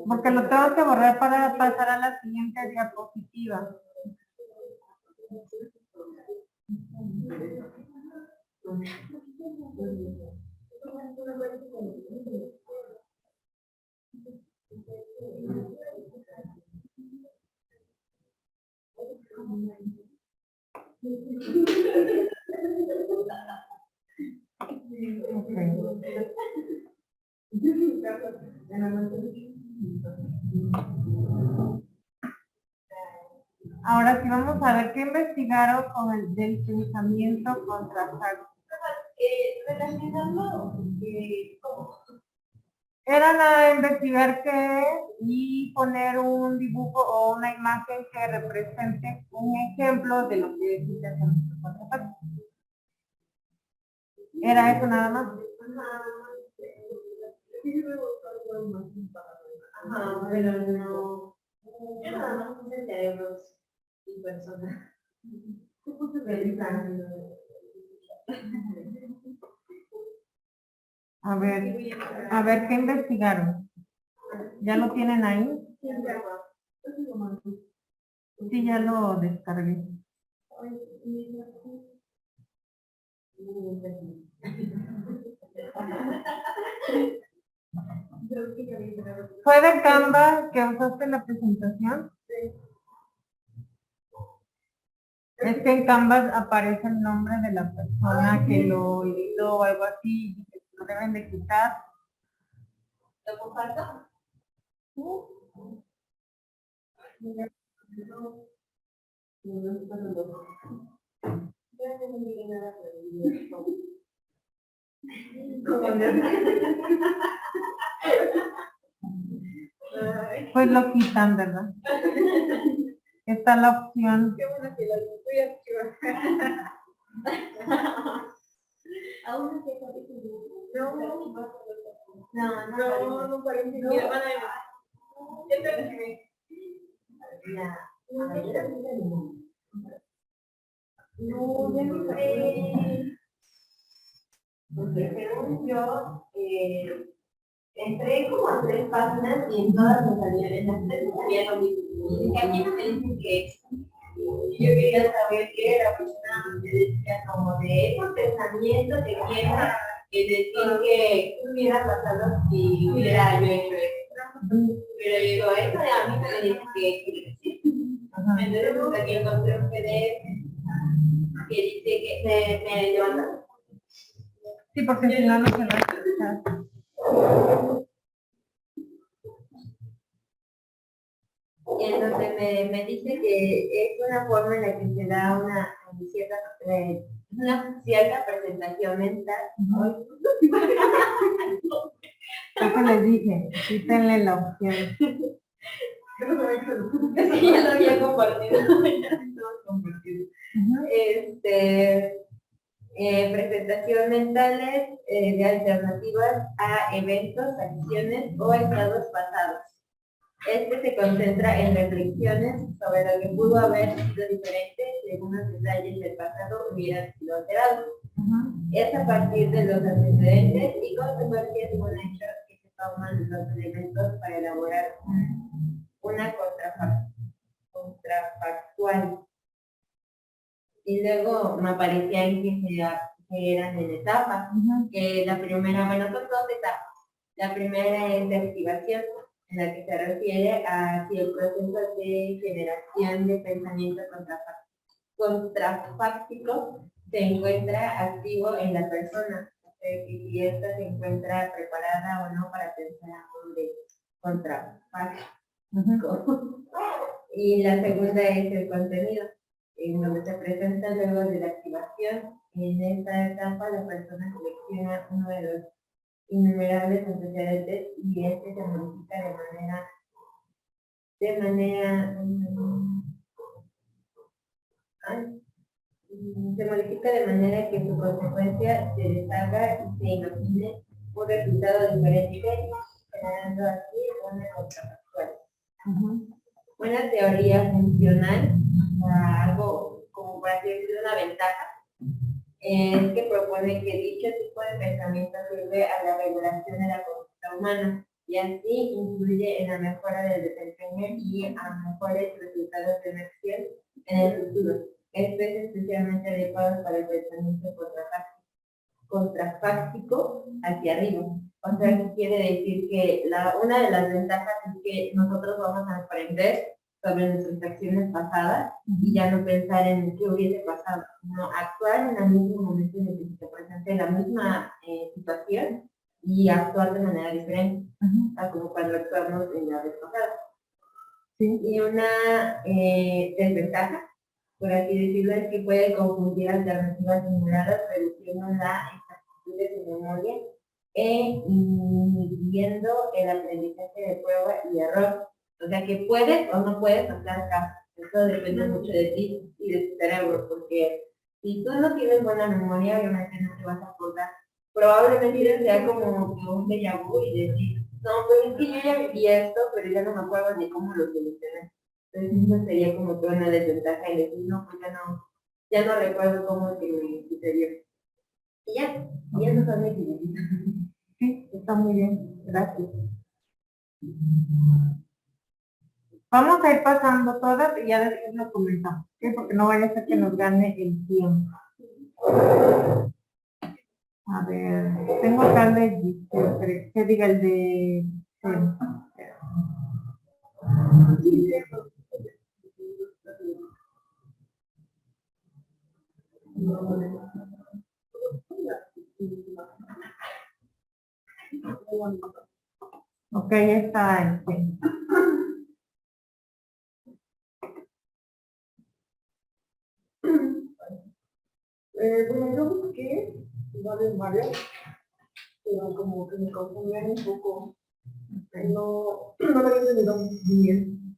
Porque lo tengo que borrar para pasar a la siguiente diapositiva. Ahora sí vamos a ver qué investigaron con el del pensamiento contrafáctico. Relacionando, ¿cómo? Eran a investigar qué es y poner un dibujo o una imagen que represente un ejemplo de lo que es el pensamiento contrafáctico. Era eso nada más. Ajá, pero no. Yo nada más puse cerebros y personas. A ver qué investigaron. ¿Ya lo tienen ahí? Sí, ya lo descargué. ¿Fue de Canva que usaste en la presentación? Es que en Canva aparece el nombre de la persona que lo editó o algo así, y que lo deben de quitar. ¿Lo comparto? Pues lo quitan, ¿verdad? Está la opción. Qué bueno que la voy a activar. Aún no sé cuál es el No parece. Mi hermana ya te recibí. No, ya no sé. Porque según yo, entré como a 3 páginas y en todas me salían, en las 3 me salía lo mismo. Y dije, aquí no me dicen qué es. Y yo quería saber qué era, pues nada más me decía como de esos pensamientos que quieren decir que hubiera pasado si hubiera yo hecho esto. Pero yo digo, esto de a mí no me dice qué quiere decir. Entonces hasta que encontré un PDF que dice que me levanta. Sí, porque si no, no se va a escuchar. Y entonces me dice que es una forma en la que se da una cierta presentación mental. Eso les dije, quítenle la opción. Es que ya lo había compartido. Presentación mentales de alternativas a eventos, acciones o estados pasados. Este se concentra en reflexiones sobre lo que pudo haber sido diferente si algunos detalles del pasado hubieran sido alterados. Es a partir de los antecedentes y consecuencias de un hecho que se toman los elementos para elaborar una contrafactual. Y luego me aparecían que eran en etapas. Que la primera, bueno, son 2 etapas. La primera es de activación, en la que se refiere a si el proceso de generación de pensamiento contrafáctico se encuentra activo en la persona, que si ésta se encuentra preparada o no para pensar a modo de contrafáctico. Y la segunda es el contenido, en donde se presenta luego de la activación. En esta etapa la persona selecciona uno de los innumerables antecedentes y este se modifica se modifica de manera que su consecuencia se deshaga y se imagine un resultado diferente, generando así una contrafactual. Una teoría funcional, algo como para decir una ventaja, es que propone que dicho tipo de pensamiento sirve a la regulación de la conducta humana y así influye en la mejora del desempeño y a mejores resultados de una acción en el futuro. Esto es especialmente adecuado para el pensamiento contrafáctico hacia arriba. O sea, que quiere decir que una de las ventajas es que nosotros vamos a aprender sobre nuestras acciones pasadas y ya no pensar en qué hubiese pasado, sino actuar en el mismo momento en el que se presente la misma situación y actuar de manera diferente, a como cuando actuamos en la vez pasada. Sí. Y una desventaja, por así decirlo, es que puede confundir alternativas simuladas, reduciendo la exactitud de su memoria e inhibiendo el aprendizaje de prueba y error. O sea que puedes o no puedes hacer caso. Eso depende mucho de ti y de tu cerebro, porque si tú no tienes buena memoria, obviamente no te vas a acordar. Probablemente sea como un déjà vu y decir, no, pues es que yo ya viví esto, pero ya no me acuerdo ni cómo lo solucioné. Entonces eso sería como toda una desventaja y decir, no, pues ya no recuerdo cómo que me sucedió. Y ya eso son mis ideas. Sí, está muy bien, gracias. Vamos a ir pasando todas y ya después lo comentamos, ¿sí? Porque no vaya a ser que nos gane el tiempo. A ver, tengo acá el de Giselle, que diga el de... Ok, está. Bueno, yo busqué varias, pero como que me confundían un poco. No lo había entendido bien.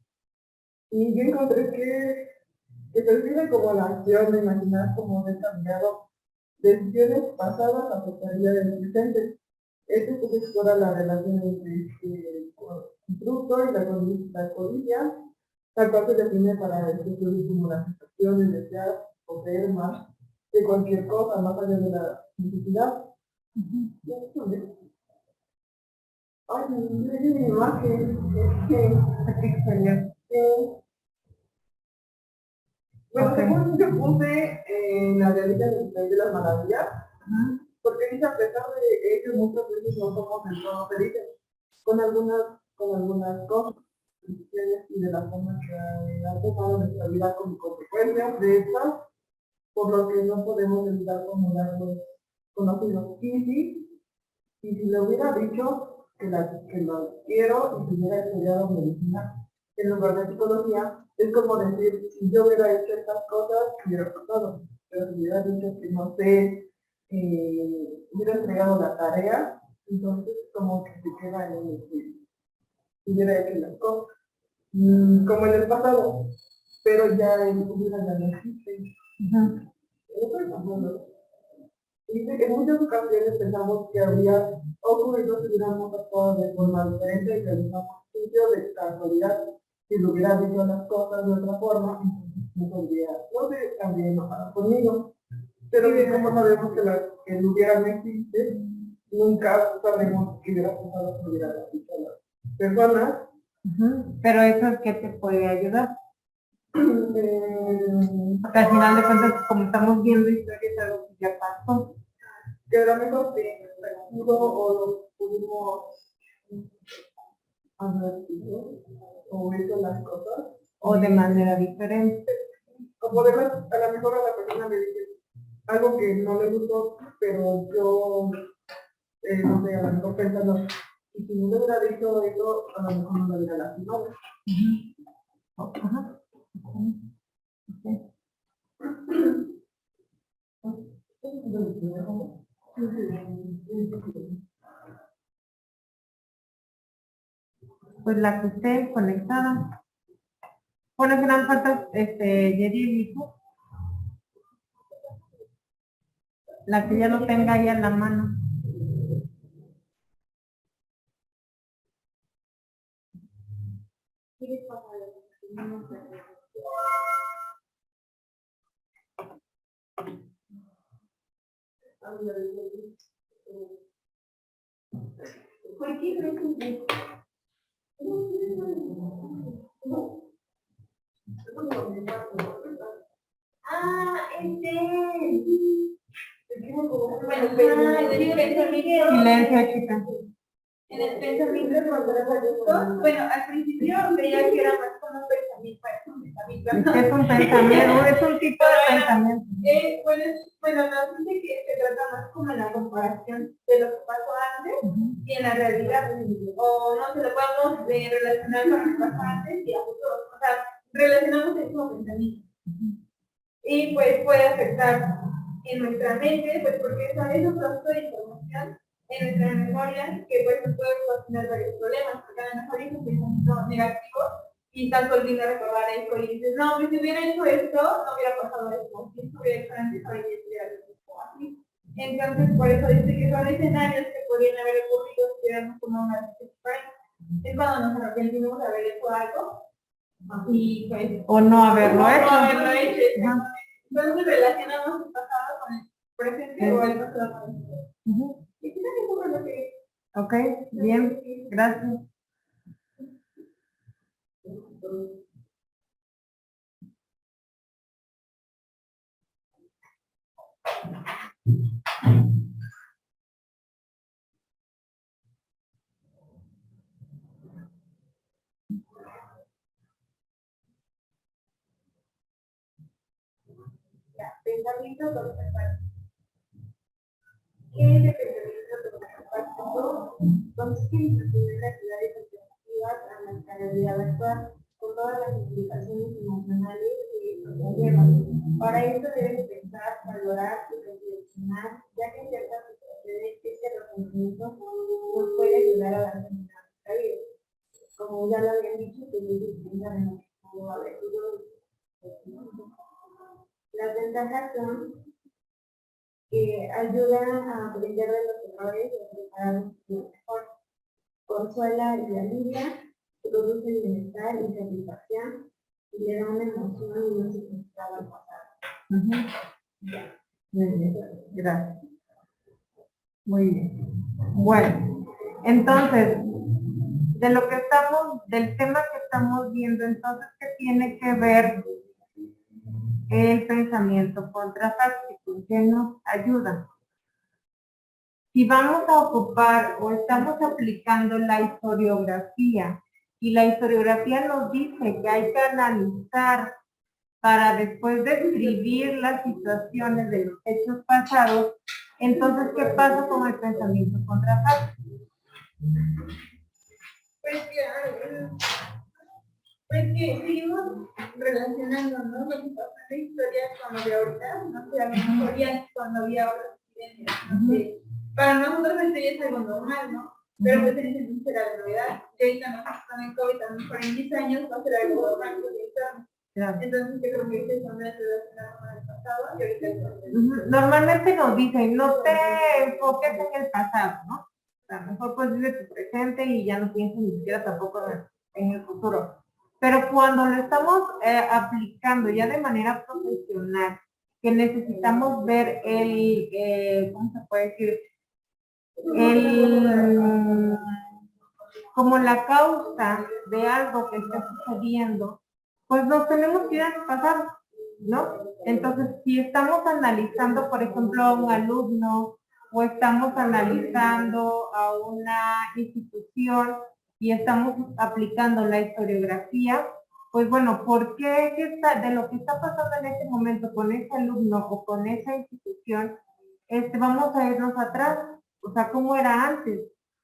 Y yo encontré que se refiere como a la acción de imaginar como desarrollado decisiones pasadas afectaría del presente. Esto pues explora la relación entre el fruto y la codicia, la cual se define para el estudio como las sensaciones, desear, poseer más de cualquier cosa, más allá de la necesidad. Ay, no es mi imagen, es que bueno, según yo puse la de Alicia en el País de las Maravillas, porque dice, a pesar de ello, muchas veces no somos del todo felices, con algunas cosas y de la forma que ha tomado nuestra vida como consecuencia de estas, por lo que no podemos evitar formularlos conocidos. Y si le hubiera dicho que lo quiero y si hubiera estudiado medicina en lugar de psicología, es como decir, si yo hubiera hecho estas cosas, hubiera pasado. Pero si hubiera dicho que no sé, hubiera entregado la tarea, entonces como que se queda en el que hubiera hecho las cosas. Como en el pasado, pero ya en hubiera ya no existe. Eso es bueno. Dice que en muchas ocasiones pensamos que habría ocurrido si hubiéramos actuado de forma diferente y realizamos juicio de casualidad. Si lo hubiera dicho las cosas de otra forma, no podría, no sé, también enojada conmigo. Pero como sabemos que el hubiera no existe, nunca sabremos qué hubiera pasado si hubiera dicho a las personas. Pero eso es que te puede ayudar. Porque al final de cuentas, como estamos viendo historias, algo que ya pasó. Que a lo mejor sí, o lo pudimos advertir, o hizo las cosas. O de manera diferente. O podemos, a lo mejor a la persona le dice algo que no le gustó, pero yo, no sé, a lo mejor pensando, y si no le hubiera dicho eso, a lo mejor no me hubiera lastimado. Ajá. Okay. Pues la que esté conectada. Bueno, que nos falta Yeri y tú. La que ya lo tenga ahí en la mano. ¿Por qué crees que Silencio, chicas. En el pensamiento cuando era adulto, bueno, al principio creía que era más como un pensamiento, Es un pensamiento, es un tipo de pensamiento. Bueno, nos dice que se trata más como en la comparación de lo que pasó antes y en la realidad, o no se lo podemos relacionar con lo que pasó antes y a futuro, o sea, relacionamos el mismo pensamiento. Y pues puede afectar en nuestra mente, pues porque es un proceso de información en nuestra memoria que pues nos puede ocasionar varios problemas, porque a lo mejor es un pensamiento negativo y estás volviendo a recordar esto y dices, no, si hubiera hecho esto, no hubiera pasado esto, si esto hubiera hecho antes, ahorita hubiera hecho así. Entonces, por eso dice que son escenarios que podrían haber ocurrido si hubiéramos tomado una decisión diferente. Es cuando nos arrepentimos de haber hecho algo y pues... O no haberlo no hecho. haberlo hecho. Entonces relacionamos el pasado con el presente o el pasado con el futuro. Ok, bien, gracias. Pensamiento conceptual. ¿Qué es el pensamiento conceptual? Consiste en proponer actividades alternativas a la realidad actual, con todas las implicaciones emocionales que conllevan. Para esto debes pensar, valorar y reflexionar, ya que en ciertas situaciones este razonamiento nos puede ayudar a dar sentido a nuestra vida. Como ya lo habían dicho, que debes pensar en lo que pudo haber sido. Las ventajas son que ayudan a aprender de los errores y a prepararnos mejor. Consuela y alivia, produce bienestar y satisfacción y le da una emoción y un significado al pasado. Muy bien, gracias. Muy bien. Bueno, entonces, de lo que estamos, del tema que estamos viendo, entonces, ¿qué tiene que ver el pensamiento contrafáctico? ¿Qué nos ayuda? Si vamos a ocupar o estamos aplicando la historiografía, y la historiografía nos dice que hay que analizar para después describir las situaciones de los hechos pasados, entonces, ¿qué pasa con el pensamiento contrafáctico? Pues que seguimos relacionando, ¿no? Lo que pasa en la historia con lo de ahorita, no sé, a lo mejor ya cuando había otras epidemias, no sé. Para nosotros esto ya es algo normal, ¿no? Pero pues en ese entonces era la novedad. Y ahorita nosotros con el COVID, a lo mejor en 10 años va a ser algo normal. Claro. Entonces yo creo que este son las relacionadas con el pasado y ahorita Normalmente nos dicen, no te enfoques en el pasado, ¿no? A lo mejor pues vive tu presente y ya no piensas ni siquiera tampoco en el futuro. Pero cuando lo estamos aplicando ya de manera profesional, que necesitamos ver ¿cómo se puede decir? Como la causa de algo que está sucediendo, pues nos tenemos que ir al pasado, ¿no? Entonces, si estamos analizando, por ejemplo, a un alumno o estamos analizando a una institución y estamos aplicando la historiografía, pues bueno, ¿por qué de lo que está pasando en este momento con ese alumno o con esa institución, vamos a irnos atrás? O sea, ¿cómo era antes?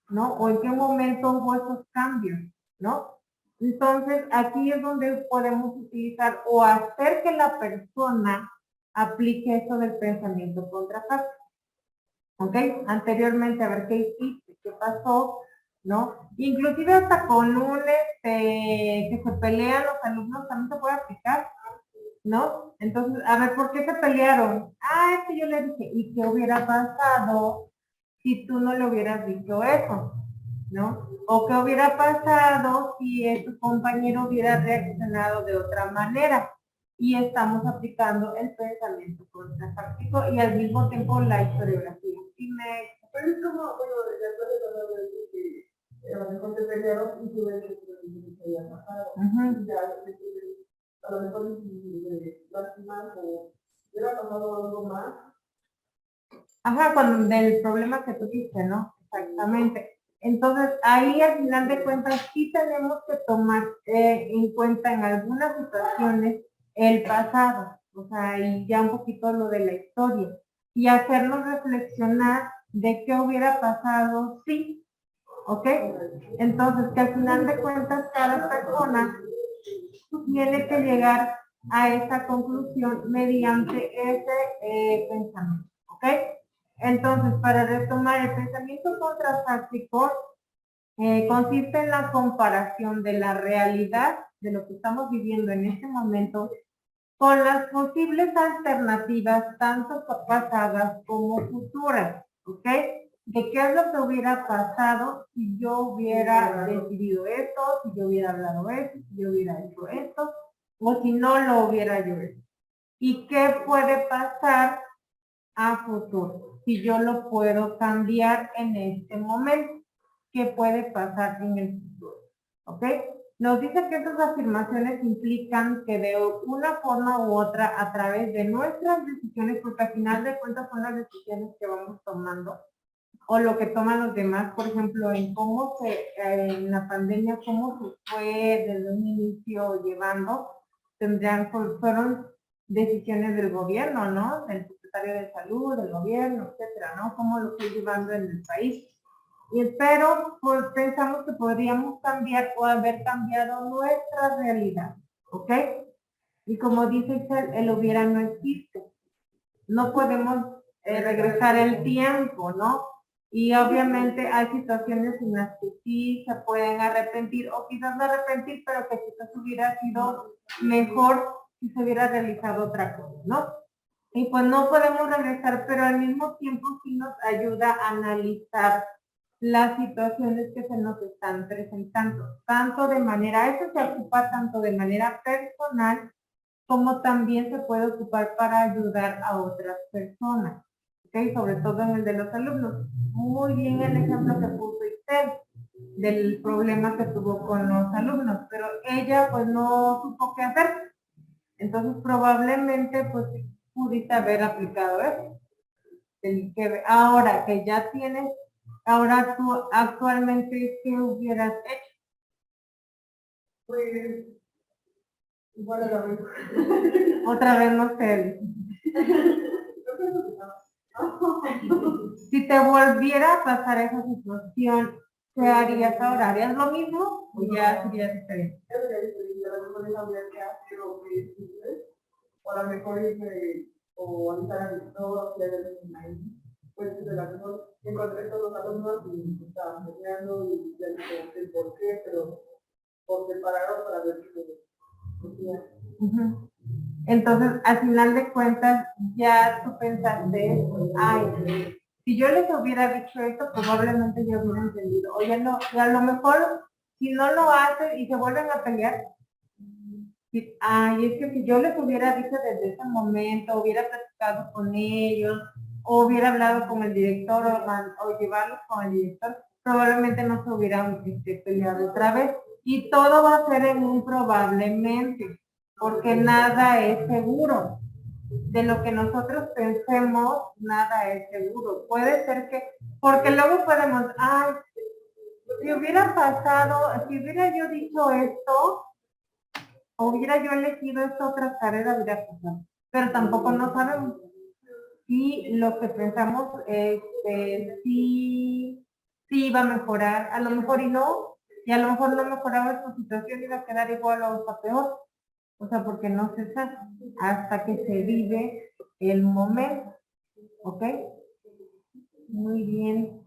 ¿No? O en qué momento hubo esos cambios, ¿no? Entonces, aquí es donde podemos utilizar o hacer que la persona aplique eso del pensamiento contrafáctico. ¿Ok? Anteriormente, a ver qué hiciste, qué pasó, ¿no? Inclusive hasta con un, que se pelean los alumnos también se puede aplicar, ¿no? Entonces, a ver, ¿por qué se pelearon? Ah, es que yo le dije, ¿y qué hubiera pasado si tú no le hubieras dicho eso? ¿No? O qué hubiera pasado si tu compañero hubiera reaccionado de otra manera. Y estamos aplicando el pensamiento contrafáctico y al mismo tiempo la historiografía. Pero es como, bueno, de acuerdo con lo que a lo mejor te pelearon y tú ves que te había pasado. Y ya, a lo mejor lastimar o hubiera pasado algo más. Ajá, con del problema que tú dices, ¿no? Exactamente. Entonces, ahí al final de cuentas sí tenemos que tomar en cuenta en algunas situaciones el pasado, o sea, y ya un poquito lo de la historia, y hacernos reflexionar de qué hubiera pasado si, ¿ok? Entonces, que al final de cuentas cada persona tiene que llegar a esa conclusión mediante ese pensamiento, ¿ok? Entonces, para retomar, el pensamiento contrafáctico consiste en la comparación de la realidad de lo que estamos viviendo en este momento con las posibles alternativas, tanto pasadas como futuras, ¿ok? De qué es lo que hubiera pasado si yo hubiera decidido esto, si yo hubiera hablado esto, si yo hubiera hecho esto, o si no lo hubiera yo hecho. ¿Y qué puede pasar a futuro? Si yo lo puedo cambiar en este momento, ¿qué puede pasar en el futuro? ¿Ok? Nos dice que estas afirmaciones implican que de una forma u otra, a través de nuestras decisiones, porque al final de cuentas son las decisiones que vamos tomando, o lo que toman los demás, por ejemplo, en cómo en la pandemia, cómo se fue desde un inicio llevando, fueron decisiones del gobierno, ¿no? Del secretario de salud, del gobierno, etcétera, ¿no? Cómo lo fue llevando en el país. Pero pues, pensamos que podríamos cambiar o haber cambiado nuestra realidad, ¿ok? Y como dice Isabel, el hubiera no existe. No podemos regresar el tiempo, ¿no? Y obviamente hay situaciones en las que sí se pueden arrepentir o quizás no arrepentir, pero que quizás hubiera sido mejor si se hubiera realizado otra cosa, ¿no? Y pues no podemos regresar, pero al mismo tiempo sí nos ayuda a analizar las situaciones que se nos están presentando, tanto de manera, eso se ocupa tanto de manera personal, como también se puede ocupar para ayudar a otras personas, ¿ok? Sobre todo en el de los alumnos. Muy bien el ejemplo que puso Isabel del problema que tuvo con los alumnos, pero ella pues no supo qué hacer, entonces probablemente pues pudiste haber aplicado eso. Ahora que ya tienes, ahora tú actualmente, ¿qué hubieras hecho? Pues, igual a la vez. Otra vez no sé. Si te volviera a pasar esa situación, ¿qué harías ahora? ¿Harías lo mismo o ya sería diferente? O a lo mejor irme o avisar a mis todos, pues de la mejor encontré todos los alumnos y estaban peleando y ya no sé el por qué, pero por separado para ver Entonces, al final de cuentas, ya tú pensaste, ay, si yo les hubiera dicho esto, probablemente yo hubiera entendido. O ya no, y a lo mejor, si no lo hacen y se vuelven a pelear, ay, es que si yo les hubiera dicho desde ese momento, hubiera platicado con ellos, o hubiera hablado con el director o llevarlos con el director, probablemente no se hubieran peleado otra vez. Y todo va a ser en un probablemente, porque nada es seguro. De lo que nosotros pensemos, nada es seguro. Puede ser que, porque luego podemos, ay, si hubiera pasado, si hubiera yo dicho esto, o hubiera yo elegido esta otra carrera, hubiera pasado. Pero tampoco no sabemos si lo que pensamos sí va a mejorar, a lo mejor y no, y a lo mejor no mejoraba esta situación, iba a quedar igual o hasta peor. O sea, porque no se sabe hasta que se vive el momento, ¿ok? Muy bien.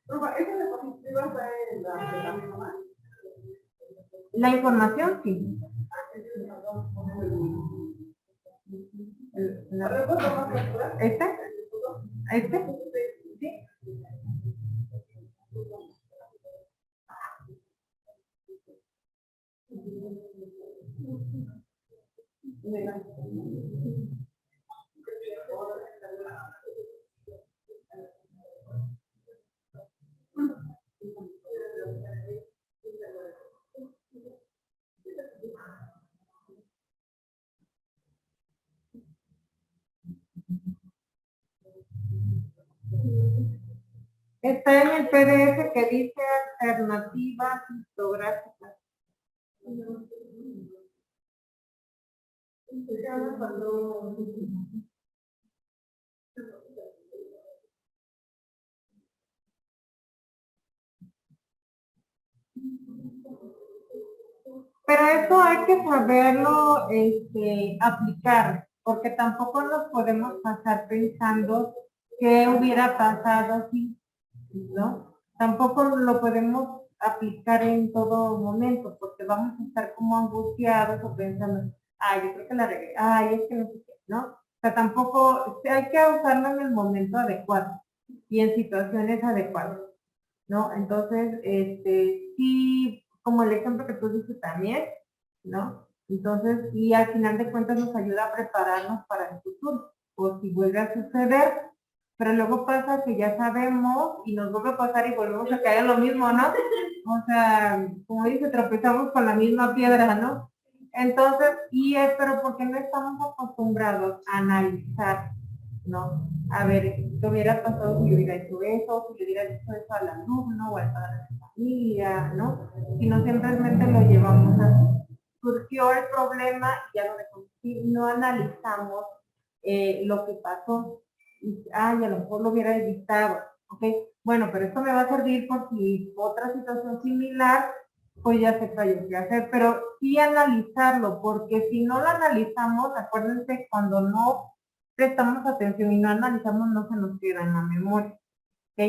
Profa, ¿esa diapositiva está en la misma? La información, sí. ¿Puedo tomar captura? ¿Este? ¿Este? Sí. Está en el PDF que dice alternativas histográficas. Pero eso hay que saberlo aplicar, porque tampoco nos podemos pasar pensando qué hubiera pasado si, ¿no? Tampoco lo podemos aplicar en todo momento, porque vamos a estar como angustiados o pensando, ay, yo creo que la regué, ay, es que no sé qué, ¿no? O sea, tampoco, hay que usarlo en el momento adecuado y en situaciones adecuadas, ¿no? Entonces, sí, como el ejemplo que tú dices también, ¿no? Entonces, y al final de cuentas nos ayuda a prepararnos para el futuro, o si vuelve a suceder, pero luego pasa que ya sabemos y nos vuelve a pasar y volvemos a caer en lo mismo, ¿no? O sea, como dice, tropezamos con la misma piedra, ¿no? Entonces, pero porque no estamos acostumbrados a analizar, ¿no? A ver, ¿qué hubiera pasado si yo hubiera hecho eso, si le hubiera dicho eso al alumno o al padre de familia, ¿no? Sino simplemente lo llevamos así. Surgió el problema y ya lo dejamos. No analizamos lo que pasó. Y, a lo mejor lo hubiera evitado, ¿ok? Bueno, pero esto me va a servir por si otra situación similar, pues ya sepa yo qué hacer, pero sí analizarlo, porque si no lo analizamos, acuérdense, cuando no prestamos atención y no analizamos, no se nos queda en la memoria, ¿ok?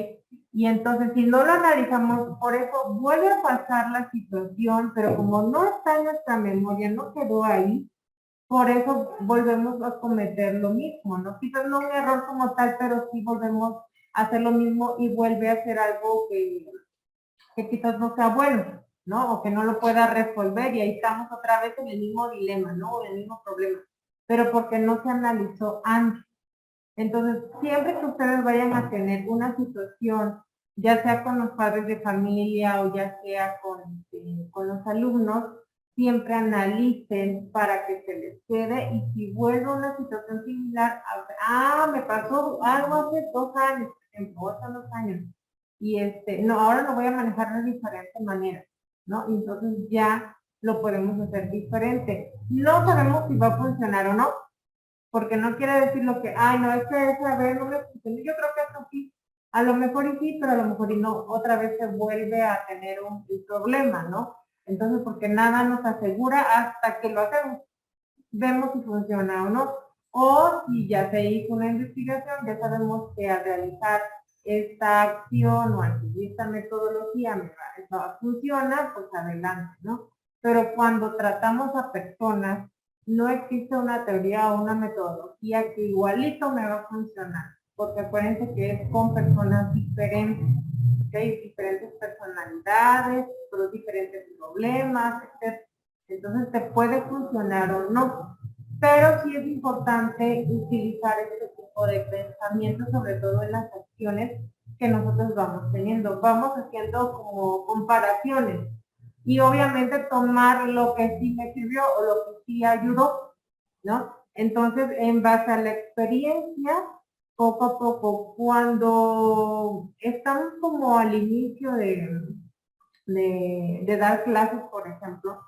Y entonces, si no lo analizamos, por eso vuelve a pasar la situación, pero como no está en nuestra memoria, no quedó ahí, por eso volvemos a cometer lo mismo, ¿no? Quizás no un error como tal, pero sí volvemos a hacer lo mismo y vuelve a ser algo que quizás no sea bueno, ¿no? O que no lo pueda resolver y ahí estamos otra vez en el mismo dilema, ¿no? En el mismo problema, pero porque no se analizó antes. Entonces, siempre que ustedes vayan a tener una situación, ya sea con los padres de familia o ya sea con los alumnos, siempre analicen para que se les quede y si vuelve una situación similar, me pasó algo hace 2 años, por ejemplo, hace 2 años, y no, ahora lo voy a manejar de diferente manera, ¿no? Y entonces ya lo podemos hacer diferente. No sabemos si va a funcionar o no, porque no quiere decir lo que, no, es que esa vez no me funcionó. Yo creo que esto sí, a lo mejor y sí, pero a lo mejor y no, otra vez se vuelve a tener un problema, ¿no? Entonces, porque nada nos asegura hasta que lo hacemos, vemos si funciona o no. O si ya se hizo una investigación, ya sabemos que al realizar esta acción o al seguir esta metodología funciona, pues adelante, ¿no? Pero cuando tratamos a personas, no existe una teoría o una metodología que igualito me va a funcionar, porque acuérdense que es con personas diferentes, ¿okay? Diferentes personalidades, pero diferentes problemas, etc. Entonces te puede funcionar o no, pero sí es importante utilizar este tipo de pensamiento, sobre todo en las acciones que nosotros vamos teniendo. Vamos haciendo como comparaciones y obviamente tomar lo que sí me sirvió o lo que sí ayudó, ¿no? Entonces, en base a la experiencia, poco a poco, cuando estamos como al inicio de dar clases, por ejemplo,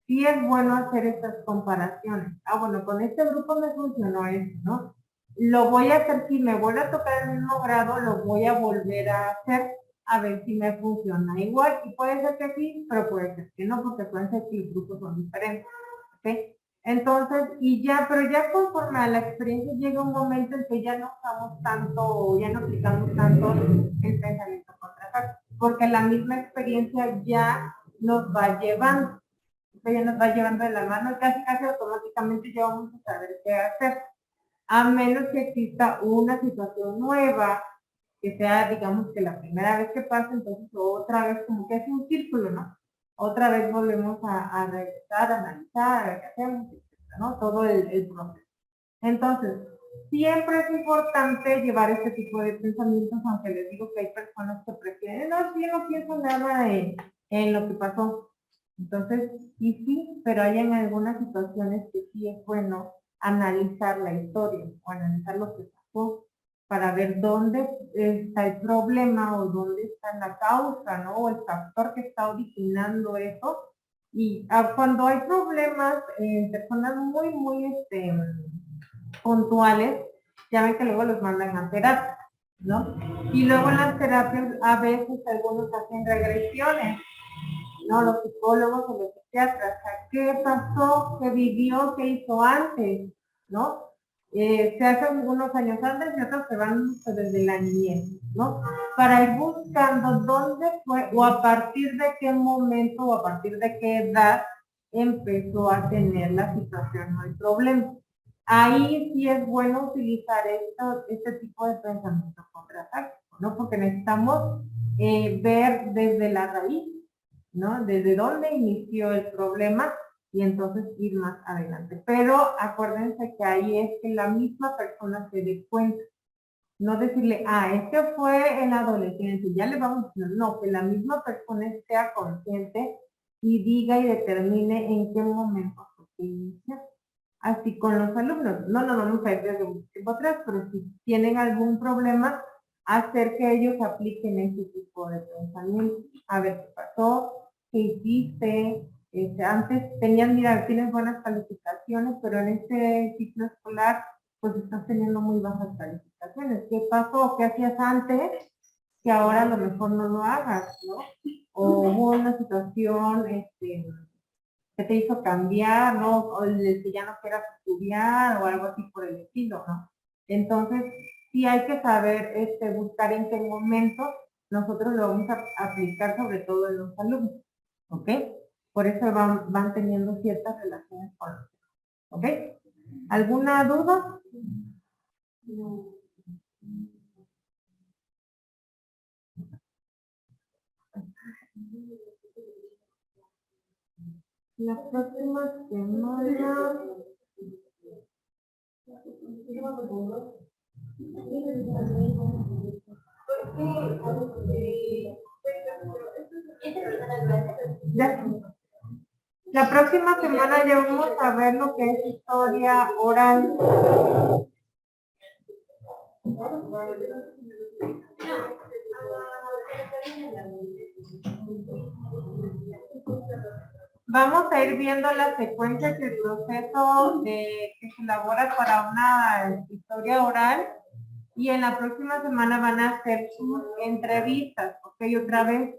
sí es bueno hacer estas comparaciones. Bueno, con este grupo me funcionó esto, ¿no? Lo voy a hacer, si me vuelve a tocar el mismo grado, lo voy a volver a hacer a ver si me funciona igual. Y puede ser que sí, pero puede ser que no, porque pueden ser que los grupos son diferentes, ¿ok? Entonces, y ya, pero ya conforme a la experiencia llega un momento en que ya no usamos tanto, ya no aplicamos tanto el pensamiento contrafáctico, porque la misma experiencia ya nos va llevando, ya nos va llevando de la mano y casi automáticamente ya vamos a saber qué hacer, a menos que exista una situación nueva, que sea, digamos, que la primera vez que pasa, entonces otra vez como que es un círculo, ¿no? Otra vez volvemos a revisar, a analizar, a ver qué hacemos, etcétera, ¿no? Todo el proceso. Entonces, siempre es importante llevar este tipo de pensamientos, aunque les digo que hay personas que prefieren, no, sí, yo no pienso nada en lo que pasó. Entonces, sí, pero hay en algunas situaciones que sí es bueno analizar la historia o analizar lo que pasó para ver dónde está el problema o dónde está la causa, ¿no? O el factor que está originando eso. Y cuando hay problemas en personas muy puntuales, ya ven que luego los mandan a terapia, ¿no? Y luego en las terapias a veces algunos hacen regresiones, ¿no? Los psicólogos o los psiquiatras, ¿qué pasó? ¿Qué vivió? ¿Qué hizo antes? ¿No? Se hacen unos años antes y otros se van desde la niñez, ¿no? Para ir buscando dónde fue o a partir de qué momento o a partir de qué edad empezó a tener la situación o el problema. Ahí sí es bueno utilizar este tipo de pensamiento contrafáctico, ¿no? Porque necesitamos ver desde la raíz, ¿no? Desde dónde inició el problema y entonces ir más adelante. Pero acuérdense que ahí es que la misma persona se dé cuenta. No decirle, este fue en la adolescencia, ya le vamos a decir, no, que la misma persona sea consciente y diga y determine en qué momento se inicia. Así con los alumnos. No vamos a ir desde un tiempo atrás, pero si tienen algún problema, hacer que ellos apliquen ese tipo de pensamiento. A ver qué pasó, qué hiciste. Antes tienes buenas calificaciones, pero en este ciclo escolar, pues estás teniendo muy bajas calificaciones. ¿Qué pasó? ¿Qué hacías antes? Que ahora a lo mejor no lo hagas, ¿no? O hubo una situación, que te hizo cambiar, ¿no? O el que ya no quieras estudiar o algo así por el estilo, ¿no? Entonces, sí hay que saber buscar en qué momento nosotros lo vamos a aplicar, sobre todo en los alumnos, ¿ok? Por eso van teniendo ciertas relaciones con los alumnos, ¿ok? ¿Alguna duda? La próxima semana... Ya. La próxima semana ya vamos a ver lo que es historia oral. Vamos a ir viendo las secuencias y el proceso que se elabora para una historia oral y en la próxima semana van a hacer sus entrevistas, ¿ok? Otra vez,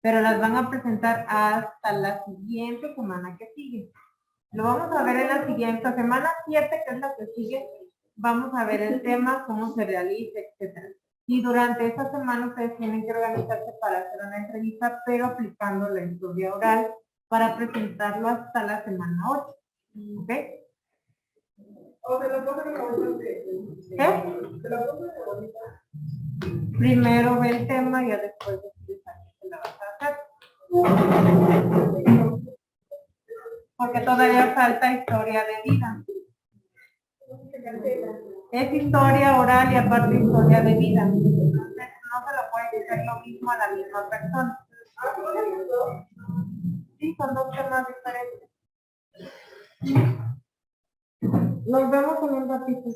pero las van a presentar hasta la siguiente semana que sigue. Lo vamos a ver en la siguiente semana 7, que es la que sigue. Vamos a ver el tema, cómo se realiza, etcétera. Y durante esta semana ustedes tienen que organizarse para hacer una entrevista, pero aplicando la historia oral para presentarlo hasta la semana 8. ¿Ok? O se lo pongo en bonita. Se lo pongo en bonita. Primero ve el tema y ya después se la vas a hacer. Porque todavía falta historia de vida. Es historia oral y aparte historia de vida. Entonces no se lo puede hacer lo mismo a la misma persona. Sí, son dos temas diferentes. Nos vemos en un ratito.